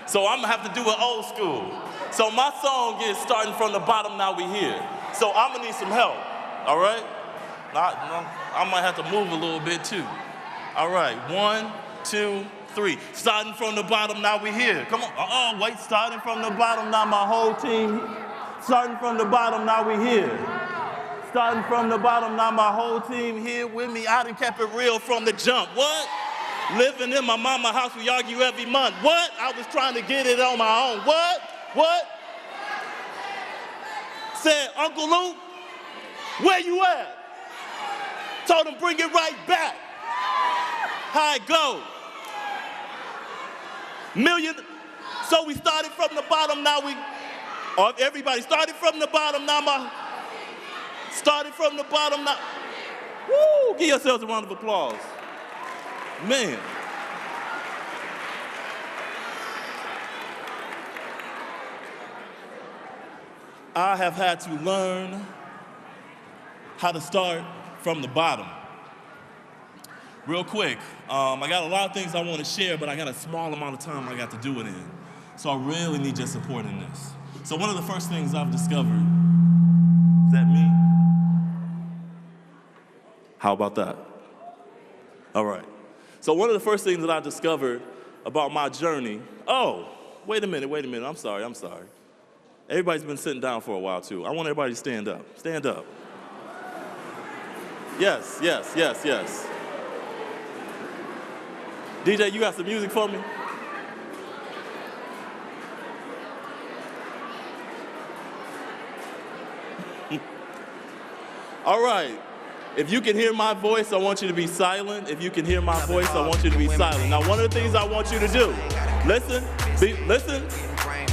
so I'm gonna have to do it old school. So my song is starting from the bottom, now we here. So I'm gonna need some help, all right? I might have to move a little bit too. All right, 1, 2, 3. Starting from the bottom, now we here. Come on, wait, starting from the bottom, now my whole team. Starting from the bottom, now we here. Starting from the bottom, now my whole team here with me. I done kept it real from the jump. What? Living in my mama's house, we argue every month. What? I was trying to get it on my own. What? What? Said, Uncle Luke, where you at? Told him bring it right back. How it go? Million. So we started from the bottom, now we, or everybody started from the bottom, now started from the bottom, now. Woo! Give yourselves a round of applause. Man. I have had to learn how to start from the bottom. Real quick, I got a lot of things I want to share, but I got a small amount of time I got to do it in. So I really need your support in this. So one of the first things I've discovered, is that me? How about that? All right. So one of the first things that I discovered about my journey, oh, wait a minute, I'm sorry. Everybody's been sitting down for a while too. I want everybody to stand up. Stand up. Yes. DJ, you got some music for me? All right. If you can hear my voice, I want you to be silent. If you can hear my voice, I want you to be silent. Now, one of the things I want you to do, listen.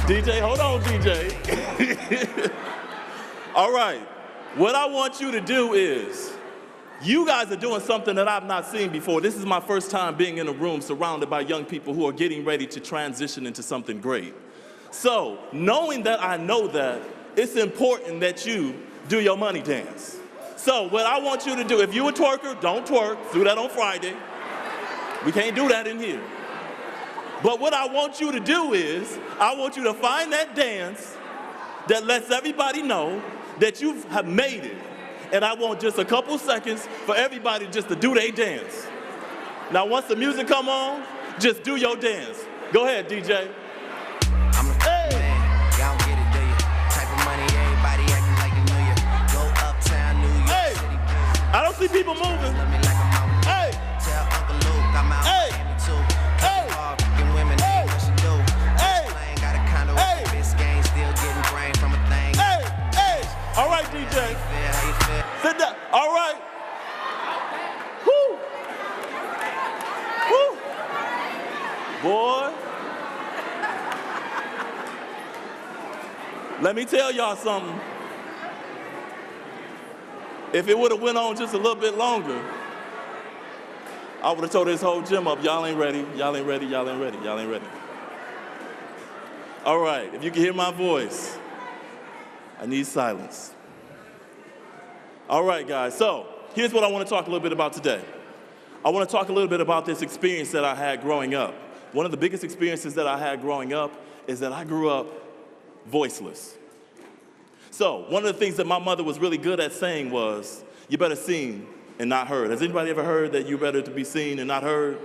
DJ, hold on, DJ. All right. What I want you to do is, you guys are doing something that I've not seen before. This is my first time being in a room surrounded by young people who are getting ready to transition into something great. So, knowing that I know that, it's important that you do your money dance. So what I want you to do, if you're a twerker, don't twerk. Do that on Friday. We can't do that in here. But what I want you to do is, I want you to find that dance that lets everybody know that you have made it. And I want just a couple seconds for everybody just to do their dance. Now once the music come on, just do your dance. Go ahead, DJ. I don't see people moving. Hey! Tell Uncle Luke I'm out. Hey! Hey! Hey! Hey! Got a condo with this gang, still getting brain from a thing. Hey! Hey! All right, DJ. How you feel? Sit down. All right. Woo! Woo! Boy. Let me tell y'all something. If it would have went on just a little bit longer, I would have told this whole gym up, y'all ain't ready, y'all ain't ready, y'all ain't ready, y'all ain't ready. All right, if you can hear my voice, I need silence. All right, guys, so here's what I want to talk a little bit about today. I want to talk a little bit about this experience that I had growing up. One of the biggest experiences that I had growing up is that I grew up voiceless. So one of the things that my mother was really good at saying was, you better seen and not heard. Has anybody ever heard that you better to be seen and not heard?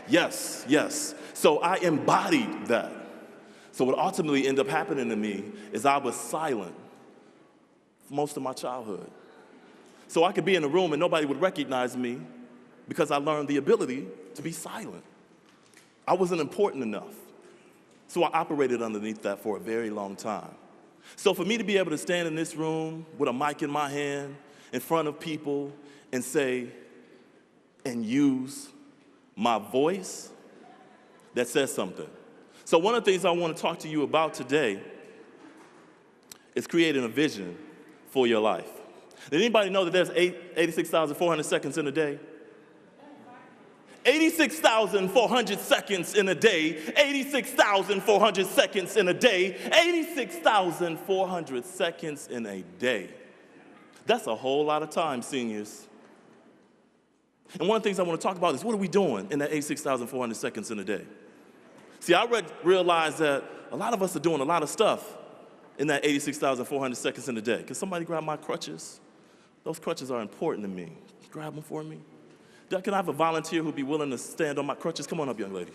Yes, yes. So I embodied that. So what ultimately ended up happening to me is I was silent for most of my childhood. So I could be in a room and nobody would recognize me because I learned the ability to be silent. I wasn't important enough. So I operated underneath that for a very long time. So for me to be able to stand in this room with a mic in my hand in front of people and say and use my voice, that says something. So one of the things I want to talk to you about today is creating a vision for your life. Did anybody know that there's 86,400 seconds in a day? 86,400 seconds in a day, 86,400 seconds in a day, 86,400 seconds in a day. That's a whole lot of time, seniors. And one of the things I want to talk about is what are we doing in that 86,400 seconds in a day? See, I realized that a lot of us are doing a lot of stuff in that 86,400 seconds in a day. Can somebody grab my crutches? Those crutches are important to me. Grab them for me. Can I have a volunteer who'd be willing to stand on my crutches? Come on up, young lady.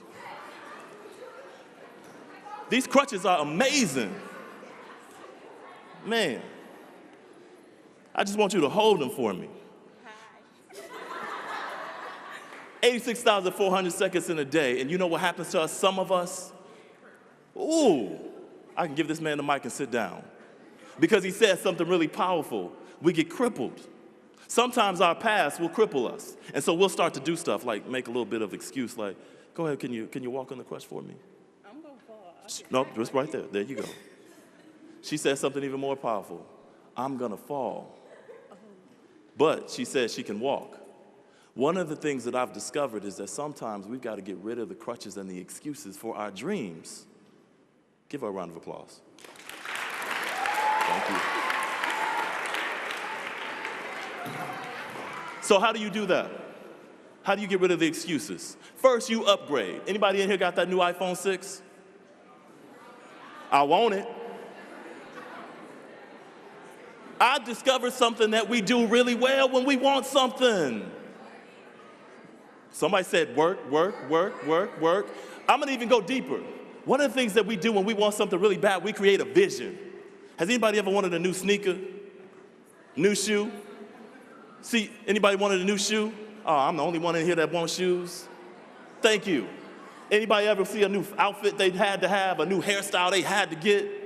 These crutches are amazing. Man, I just want you to hold them for me. 86,400 seconds in a day, and you know what happens to us? Some of us, ooh, I can give this man the mic and sit down. Because he said something really powerful. We get crippled. Sometimes our past will cripple us. And so we'll start to do stuff like make a little bit of excuse like, go ahead, can you walk on the crutch for me? I'm going to fall. No, just right there. There you go. She said something even more powerful. I'm going to fall. But she said she can walk. One of the things that I've discovered is that sometimes we've got to get rid of the crutches and the excuses for our dreams. Give her a round of applause. Thank you. So how do you do that? How do you get rid of the excuses? First, you upgrade. Anybody in here got that new iPhone 6? I want it. I discovered something that we do really well when we want something. Somebody said work, work, work, work, work. I'm gonna even go deeper. One of the things that we do when we want something really bad, we create a vision. Has anybody ever wanted a new sneaker? New shoe? See, anybody wanted a new shoe? Oh, I'm the only one in here that wants shoes. Thank you. Anybody ever see a new outfit they had to have, a new hairstyle they had to get?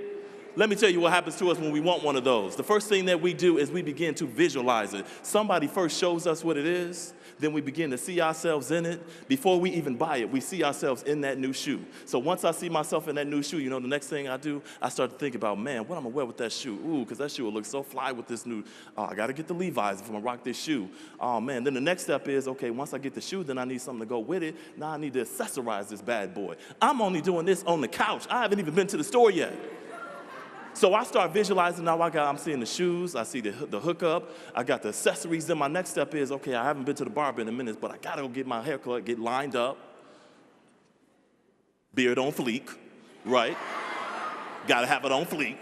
Let me tell you what happens to us when we want one of those. The first thing that we do is we begin to visualize it. Somebody first shows us what it is, then we begin to see ourselves in it. Before we even buy it, we see ourselves in that new shoe. So once I see myself in that new shoe, you know, the next thing I do, I start to think about, man, what I'm gonna wear with that shoe? Ooh, because that shoe will look so fly with this new, I gotta get the Levi's if I'm gonna rock this shoe. Oh man, then the next step is, okay, once I get the shoe, then I need something to go with it. Now I need to accessorize this bad boy. I'm only doing this on the couch. I haven't even been to the store yet. So I start visualizing. Now I'm seeing the shoes, I see the hookup, I got the accessories. Then my next step is, okay, I haven't been to the barber in a minute, but I gotta go get my hair cut, get lined up. Beard on fleek, right? Gotta have it on fleek.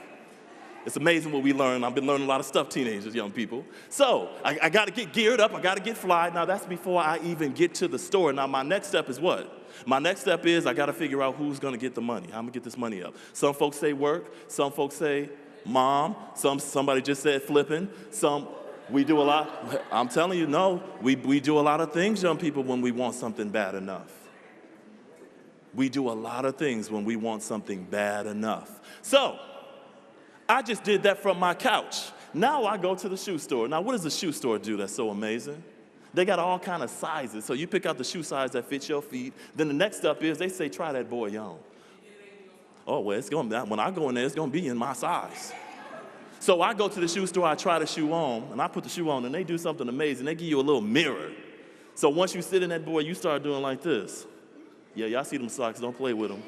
It's amazing what we learn. I've been learning a lot of stuff, teenagers, young people. So I gotta get geared up, I gotta get fly. Now that's before I even get to the store. Now my next step is what? My next step is I gotta figure out who's gonna get the money. How I'm gonna get this money up. Some folks say work, some folks say mom, somebody just said flipping, we do a lot. I'm telling you, no, we do a lot of things, young people, when we want something bad enough. We do a lot of things when we want something bad enough. So, I just did that from my couch. Now I go to the shoe store. Now what does the shoe store do that's so amazing? They got all kind of sizes. So you pick out the shoe size that fits your feet. Then the next step is they say, try that boy on. Oh, well, when I go in there, it's gonna be in my size. So I go to the shoe store, I try the shoe on, and I put the shoe on, and they do something amazing. They give you a little mirror. So once you sit in that boy, you start doing like this. Yeah, y'all see them socks, don't play with them.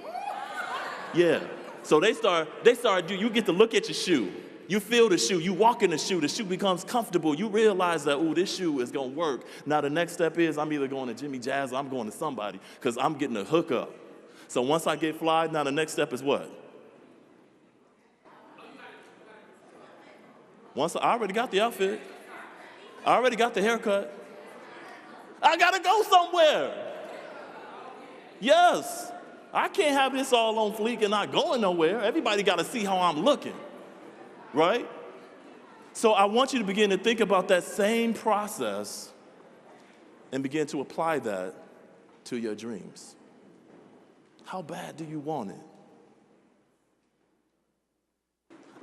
Yeah. So you get to look at your shoe. You feel the shoe, you walk in the shoe becomes comfortable. You realize that, ooh, this shoe is gonna work. Now the next step is I'm either going to Jimmy Jazz or I'm going to somebody because I'm getting a hookup. So once I get fly, now the next step is what? Once I already got the outfit, I already got the haircut, I gotta go somewhere. Yes. I can't have this all on fleek and not going nowhere. Everybody got to see how I'm looking, right? So I want you to begin to think about that same process and begin to apply that to your dreams. How bad do you want it?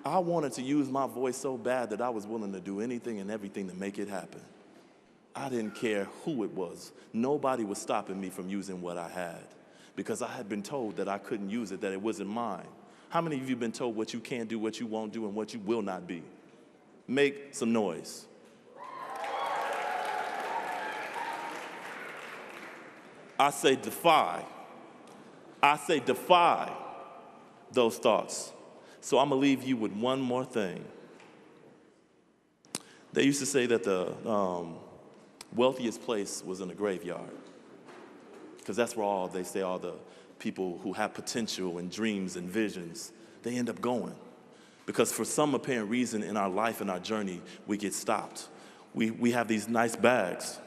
I wanted to use my voice so bad that I was willing to do anything and everything to make it happen. I didn't care who it was. Nobody was stopping me from using what I had, because I had been told that I couldn't use it, that it wasn't mine. How many of you have been told what you can't do, what you won't do, and what you will not be? Make some noise. I say defy. I say defy those thoughts. So I'm gonna leave you with one more thing. They used to say that the wealthiest place was in the graveyard, because that's where all the people who have potential and dreams and visions, they end up going. Because for some apparent reason in our life and our journey, we get stopped. We have these nice bags.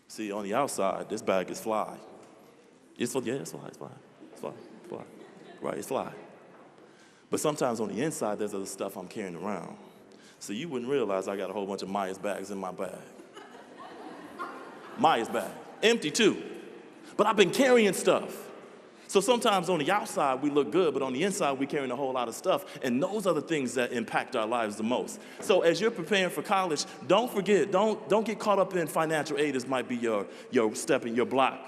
See, on the outside, this bag is fly. It's fly. Right, it's fly. But sometimes on the inside, there's other stuff I'm carrying around. So you wouldn't realize I got a whole bunch of Maya's bags in my bag. Maya's bag, empty too. But I've been carrying stuff. So sometimes on the outside we look good, but on the inside we're carrying a whole lot of stuff, and those are the things that impact our lives the most. So as you're preparing for college, don't forget, don't get caught up in financial aid as might be your step in your block.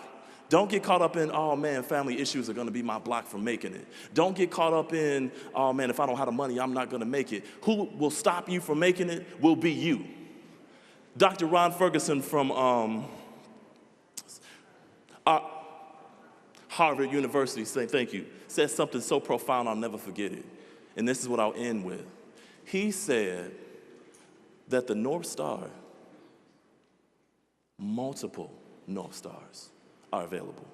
Don't get caught up in, oh man, family issues are gonna be my block for making it. Don't get caught up in, oh man, if I don't have the money, I'm not gonna make it. Who will stop you from making it will be you. Dr. Ron Ferguson from Harvard University, thank you, said something so profound I'll never forget it. And this is what I'll end with. He said that the North Star, multiple North Stars are available.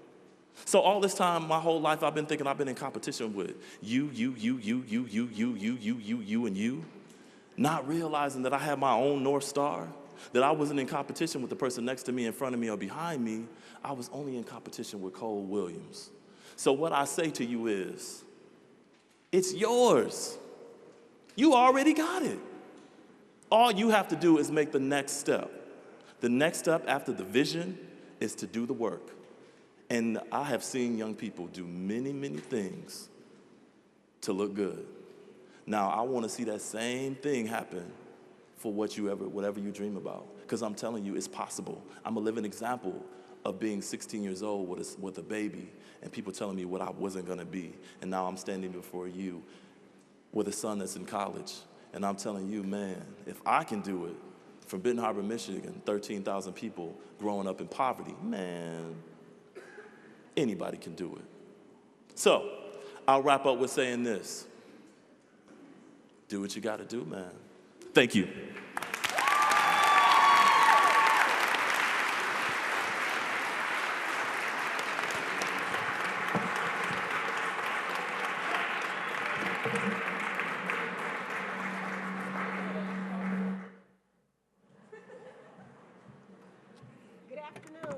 So all this time, my whole life, I've been thinking I've been in competition with you, and you, not realizing that I have my own North Star. That I wasn't in competition with the person next to me, in front of me, or behind me. I was only in competition with Cole Williams. So what I say to you is, it's yours. You already got it. All you have to do is make the next step. The next step after the vision is to do the work. And I have seen young people do many, many things to look good. Now, I want to see that same thing happen for whatever you dream about. Because I'm telling you, it's possible. I'm a living example of being 16 years old with a baby and people telling me what I wasn't going to be. And now I'm standing before you with a son that's in college. And I'm telling you, man, if I can do it from Benton Harbor, Michigan, 13,000 people growing up in poverty, man, anybody can do it. So I'll wrap up with saying this. Do what you got to do, man. Thank you. Good afternoon.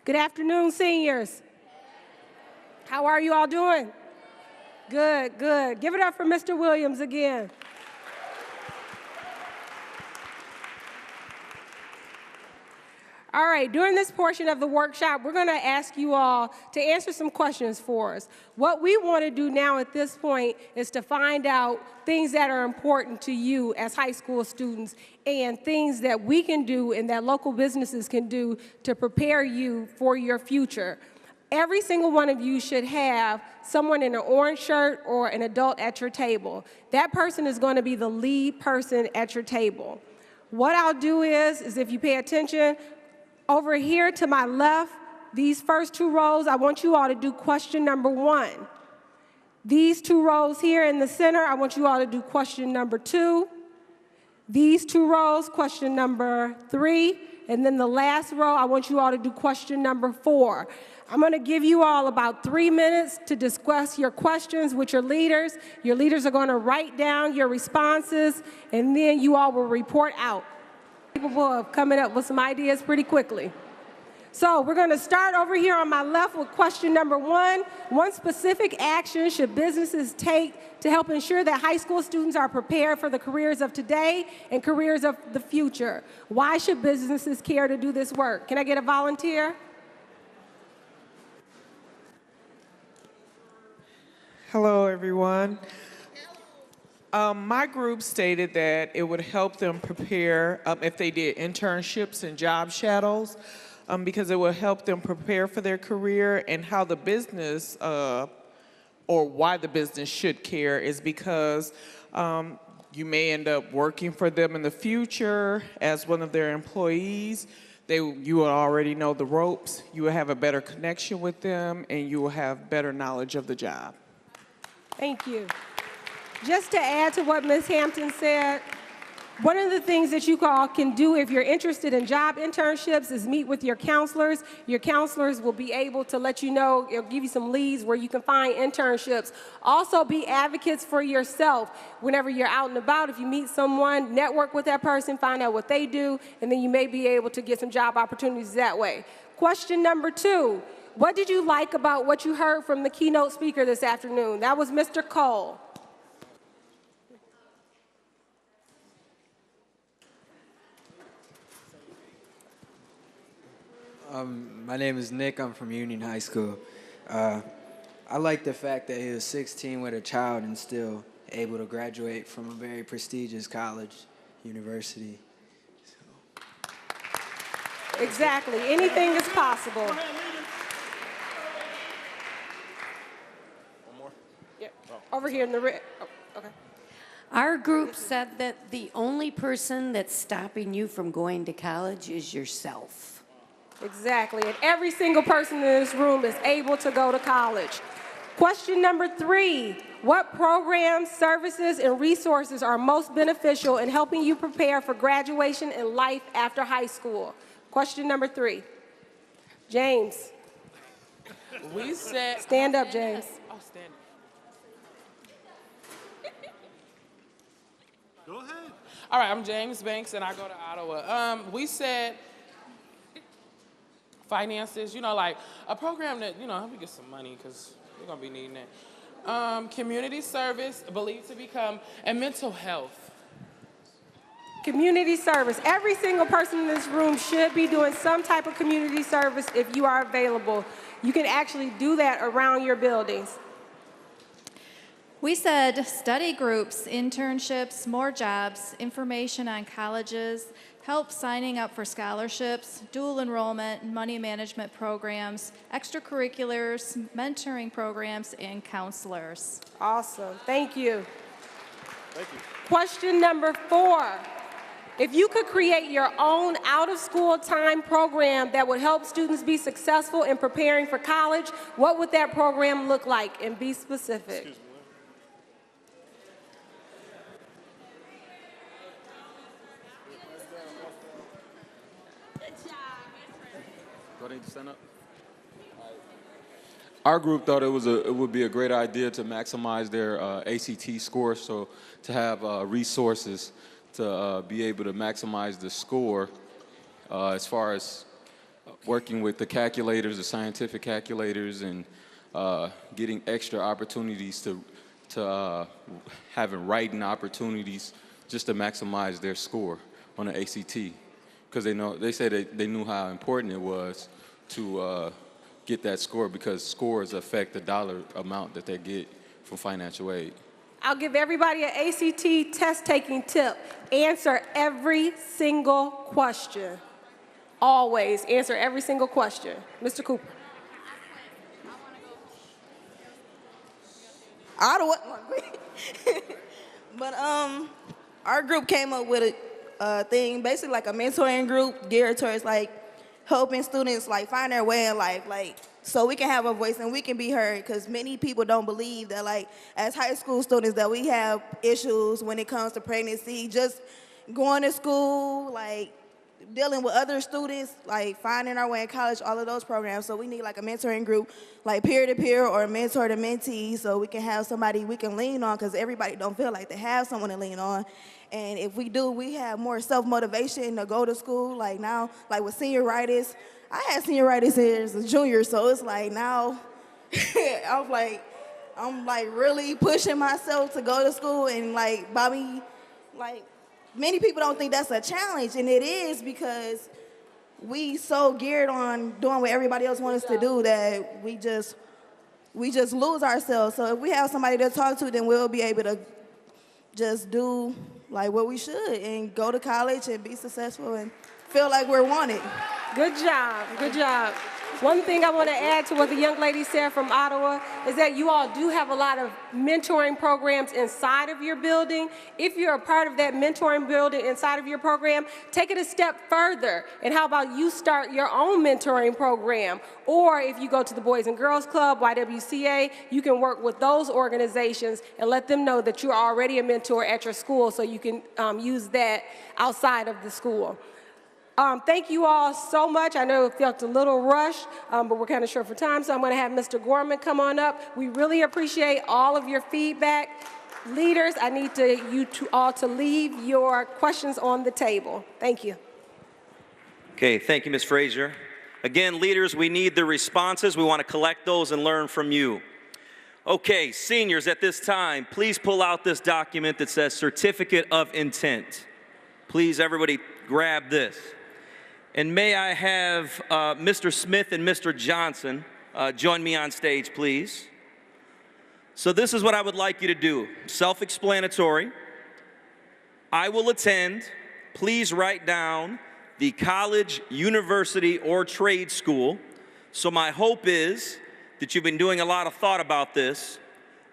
Good afternoon, seniors. How are you all doing? Good, good. Give it up for Mr. Williams again. All right, during this portion of the workshop, we're going to ask you all to answer some questions for us. What we want to do now at this point is to find out things that are important to you as high school students and things that we can do and that local businesses can do to prepare you for your future. Every single one of you should have someone in an orange shirt or an adult at your table. That person is going to be the lead person at your table. What I'll do is if you pay attention, over here to my left, these first two rows, I want you all to do question number 1. These 2 rows here in the center, I want you all to do question number 2. These 2 rows, question number 3. And then the last row, I want you all to do question number 4. I'm going to give you all about 3 minutes to discuss your questions with your leaders. Your leaders are going to write down your responses, and then you all will report out. Capable of coming up with some ideas pretty quickly. So we're going to start over here on my left with question number 1. What specific action should businesses take to help ensure that high school students are prepared for the careers of today and careers of the future? Why should businesses care to do this work? Can I get a volunteer? Hello, everyone. My group stated that it would help them prepare if they did internships and job shadows because it will help them prepare for their career, and how the business or why the business should care is because you may end up working for them in the future as one of their employees. You will already know the ropes, you will have a better connection with them, and you will have better knowledge of the job. Thank you. Just to add to what Ms. Hampton said, one of the things that you all can do if you're interested in job internships is meet with your counselors. Your counselors will be able to let you know, it'll give you some leads where you can find internships. Also be advocates for yourself whenever you're out and about. If you meet someone, network with that person, find out what they do, and then you may be able to get some job opportunities that way. Question number 2, what did you like about what you heard from the keynote speaker this afternoon? That was Mr. Cole. My name is Nick. I'm from Union High School. I like the fact that he was 16 with a child and still able to graduate from a very prestigious college, university. Exactly. Anything is possible. One more? Yep. Over here in the red. Oh, okay. Our group said that the only person that's stopping you from going to college is yourself. Exactly. And every single person in this room is able to go to college. Question number 3, what programs, services, and resources are most beneficial in helping you prepare for graduation and life after high school? Question number 3. James. We said... Stand up, James. Oh, stand All right, I'm James Banks, and I go to Ottawa. We said finances, you know, like a program that, you know, help me get some money because we're going to be needing it. Community service, believed to become, and mental health. Community service. Every single person in this room should be doing some type of community service if you are available. You can actually do that around your buildings. We said study groups, internships, more jobs, information on colleges, help signing up for scholarships, dual enrollment, money management programs, extracurriculars, mentoring programs, and counselors. Awesome. Thank you. Thank you. Question number 4. If you could create your own out-of-school time program that would help students be successful in preparing for college, what would that program look like? And be specific. Excuse me. Do I need to stand up? Our group thought it would be a great idea to maximize their ACT score, so to have resources to be able to maximize the score as far as working with the calculators, the scientific calculators, and getting extra opportunities to having writing opportunities just to maximize their score on the ACT. Because they said they knew how important it was to get that score, because scores affect the dollar amount that they get from financial aid. I'll give everybody an ACT test-taking tip. Answer every single question. Always answer every single question. Mr. Cooper. Ottawa. But our group came up with a thing, basically like a mentoring group geared towards like helping students like find their way in life, like so we can have a voice and we can be heard, because many people don't believe that like as high school students that we have issues when it comes to pregnancy, just going to school, like dealing with other students, like finding our way in college, all of those programs. So we need like a mentoring group, like peer-to-peer or mentor to mentee, so we can have somebody we can lean on, because everybody don't feel like they have someone to lean on. And if we do, we have more self-motivation to go to school. Like now, like with senioritis, I had senioritis as a junior, so it's like now I'm like really pushing myself to go to school, and like Bobby, like many people don't think that's a challenge, and it is, because we so geared on doing what everybody else wants us to do that we just lose ourselves. So if we have somebody to talk to, then we'll be able to just do like what we should and go to college and be successful and feel like we're wanted. Good job, good job. One thing I want to add to what the young lady said from Ottawa is that you all do have a lot of mentoring programs inside of your building. If you're a part of that mentoring building inside of your program, take it a step further. And how about you start your own mentoring program? Or if you go to the Boys and Girls Club, YWCA, you can work with those organizations and let them know that you're already a mentor at your school, so you can use that outside of the school. Thank you all so much. I know it felt a little rushed, but we're kind of short for time, so I'm going to have Mr. Gorman come on up. We really appreciate all of your feedback. Leaders, I need you all to leave your questions on the table. Thank you. Okay, thank you, Ms. Frazier. Again, leaders, we need the responses. We want to collect those and learn from you. Okay, seniors, at this time, please pull out this document that says Certificate of Intent. Please, everybody, grab this. And may I have Mr. Smith and Mr. Johnson join me on stage, please. So this is what I would like you to do. Self-explanatory. I will attend. Please write down the college, university, or trade school. So my hope is that you've been doing a lot of thought about this,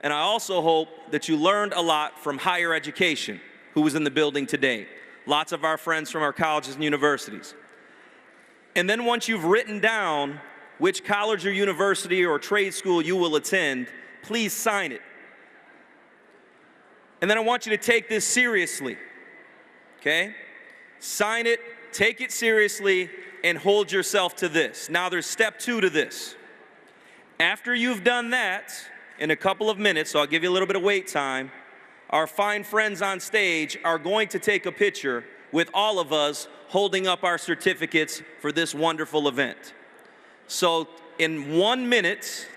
and I also hope that you learned a lot from higher education, who was in the building today. Lots of our friends from our colleges and universities. And then once you've written down which college or university or trade school you will attend, please sign it. And then I want you to take this seriously, okay? Sign it, take it seriously, and hold yourself to this. Now there's step 2 to this. After you've done that, in a couple of minutes, so I'll give you a little bit of wait time, our fine friends on stage are going to take a picture with all of us holding up our certificates for this wonderful event. So in 1 minute,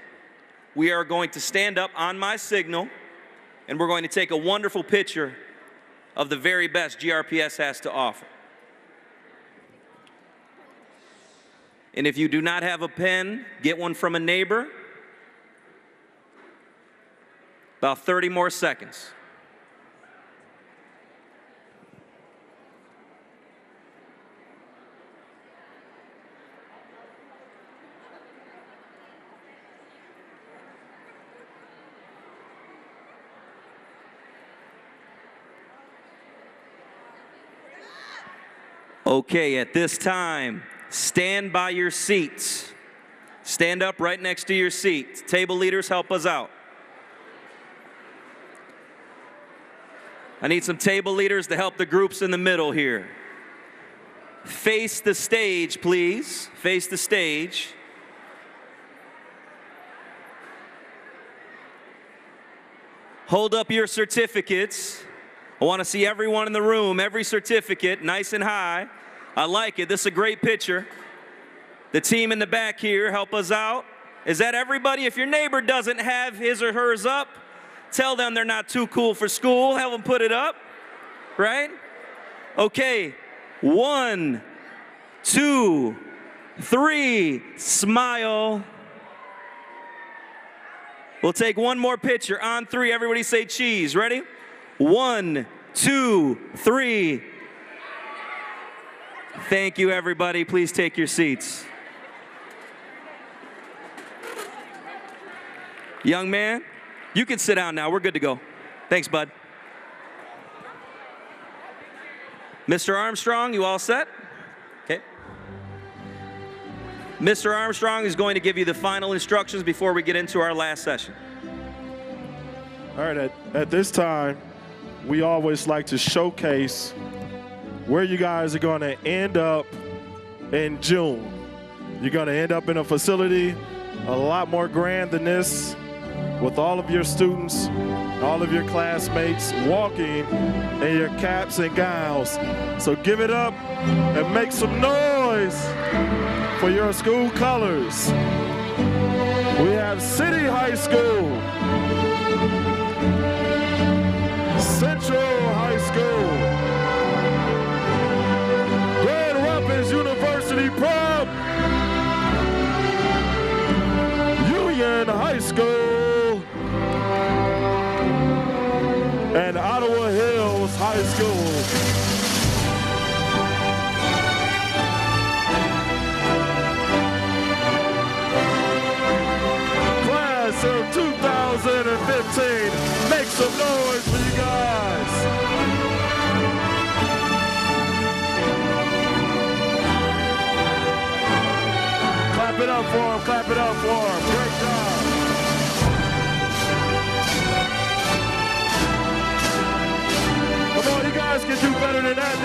we are going to stand up on my signal, and we're going to take a wonderful picture of the very best GRPS has to offer. And if you do not have a pen, get one from a neighbor. About 30 more seconds. Okay, at this time, stand by your seats. Stand up right next to your seat. Table leaders, help us out. I need some table leaders to help the groups in the middle here. Face the stage, please. Face the stage. Hold up your certificates. I want to see everyone in the room, every certificate, nice and high. I like it. This is a great picture. The team in the back here, help us out. Is that everybody? If your neighbor doesn't have his or hers up, tell them they're not too cool for school. Have them put it up, right? Okay, 1, 2, 3, smile. We'll take one more picture. On 3, everybody say cheese. Ready? 1, 2, 3. Thank you, everybody. Please take your seats. Young man, you can sit down now. We're good to go. Thanks, bud. Mr. Armstrong, you all set? Okay. Mr. Armstrong is going to give you the final instructions before we get into our last session. All right, at this time, we always like to showcase where you guys are going to end up in June. You're going to end up in a facility a lot more grand than this, with all of your students, all of your classmates walking in your caps and gowns. So give it up and make some noise for your school colors. We have City High School, Central High School, Grand Rapids University Prom, Union High School, and Ottawa Hills High School. Class of 2015, make some noise for you guys. Clap it up for them, clap it up for them. Great job. Come on, you guys can do better than that.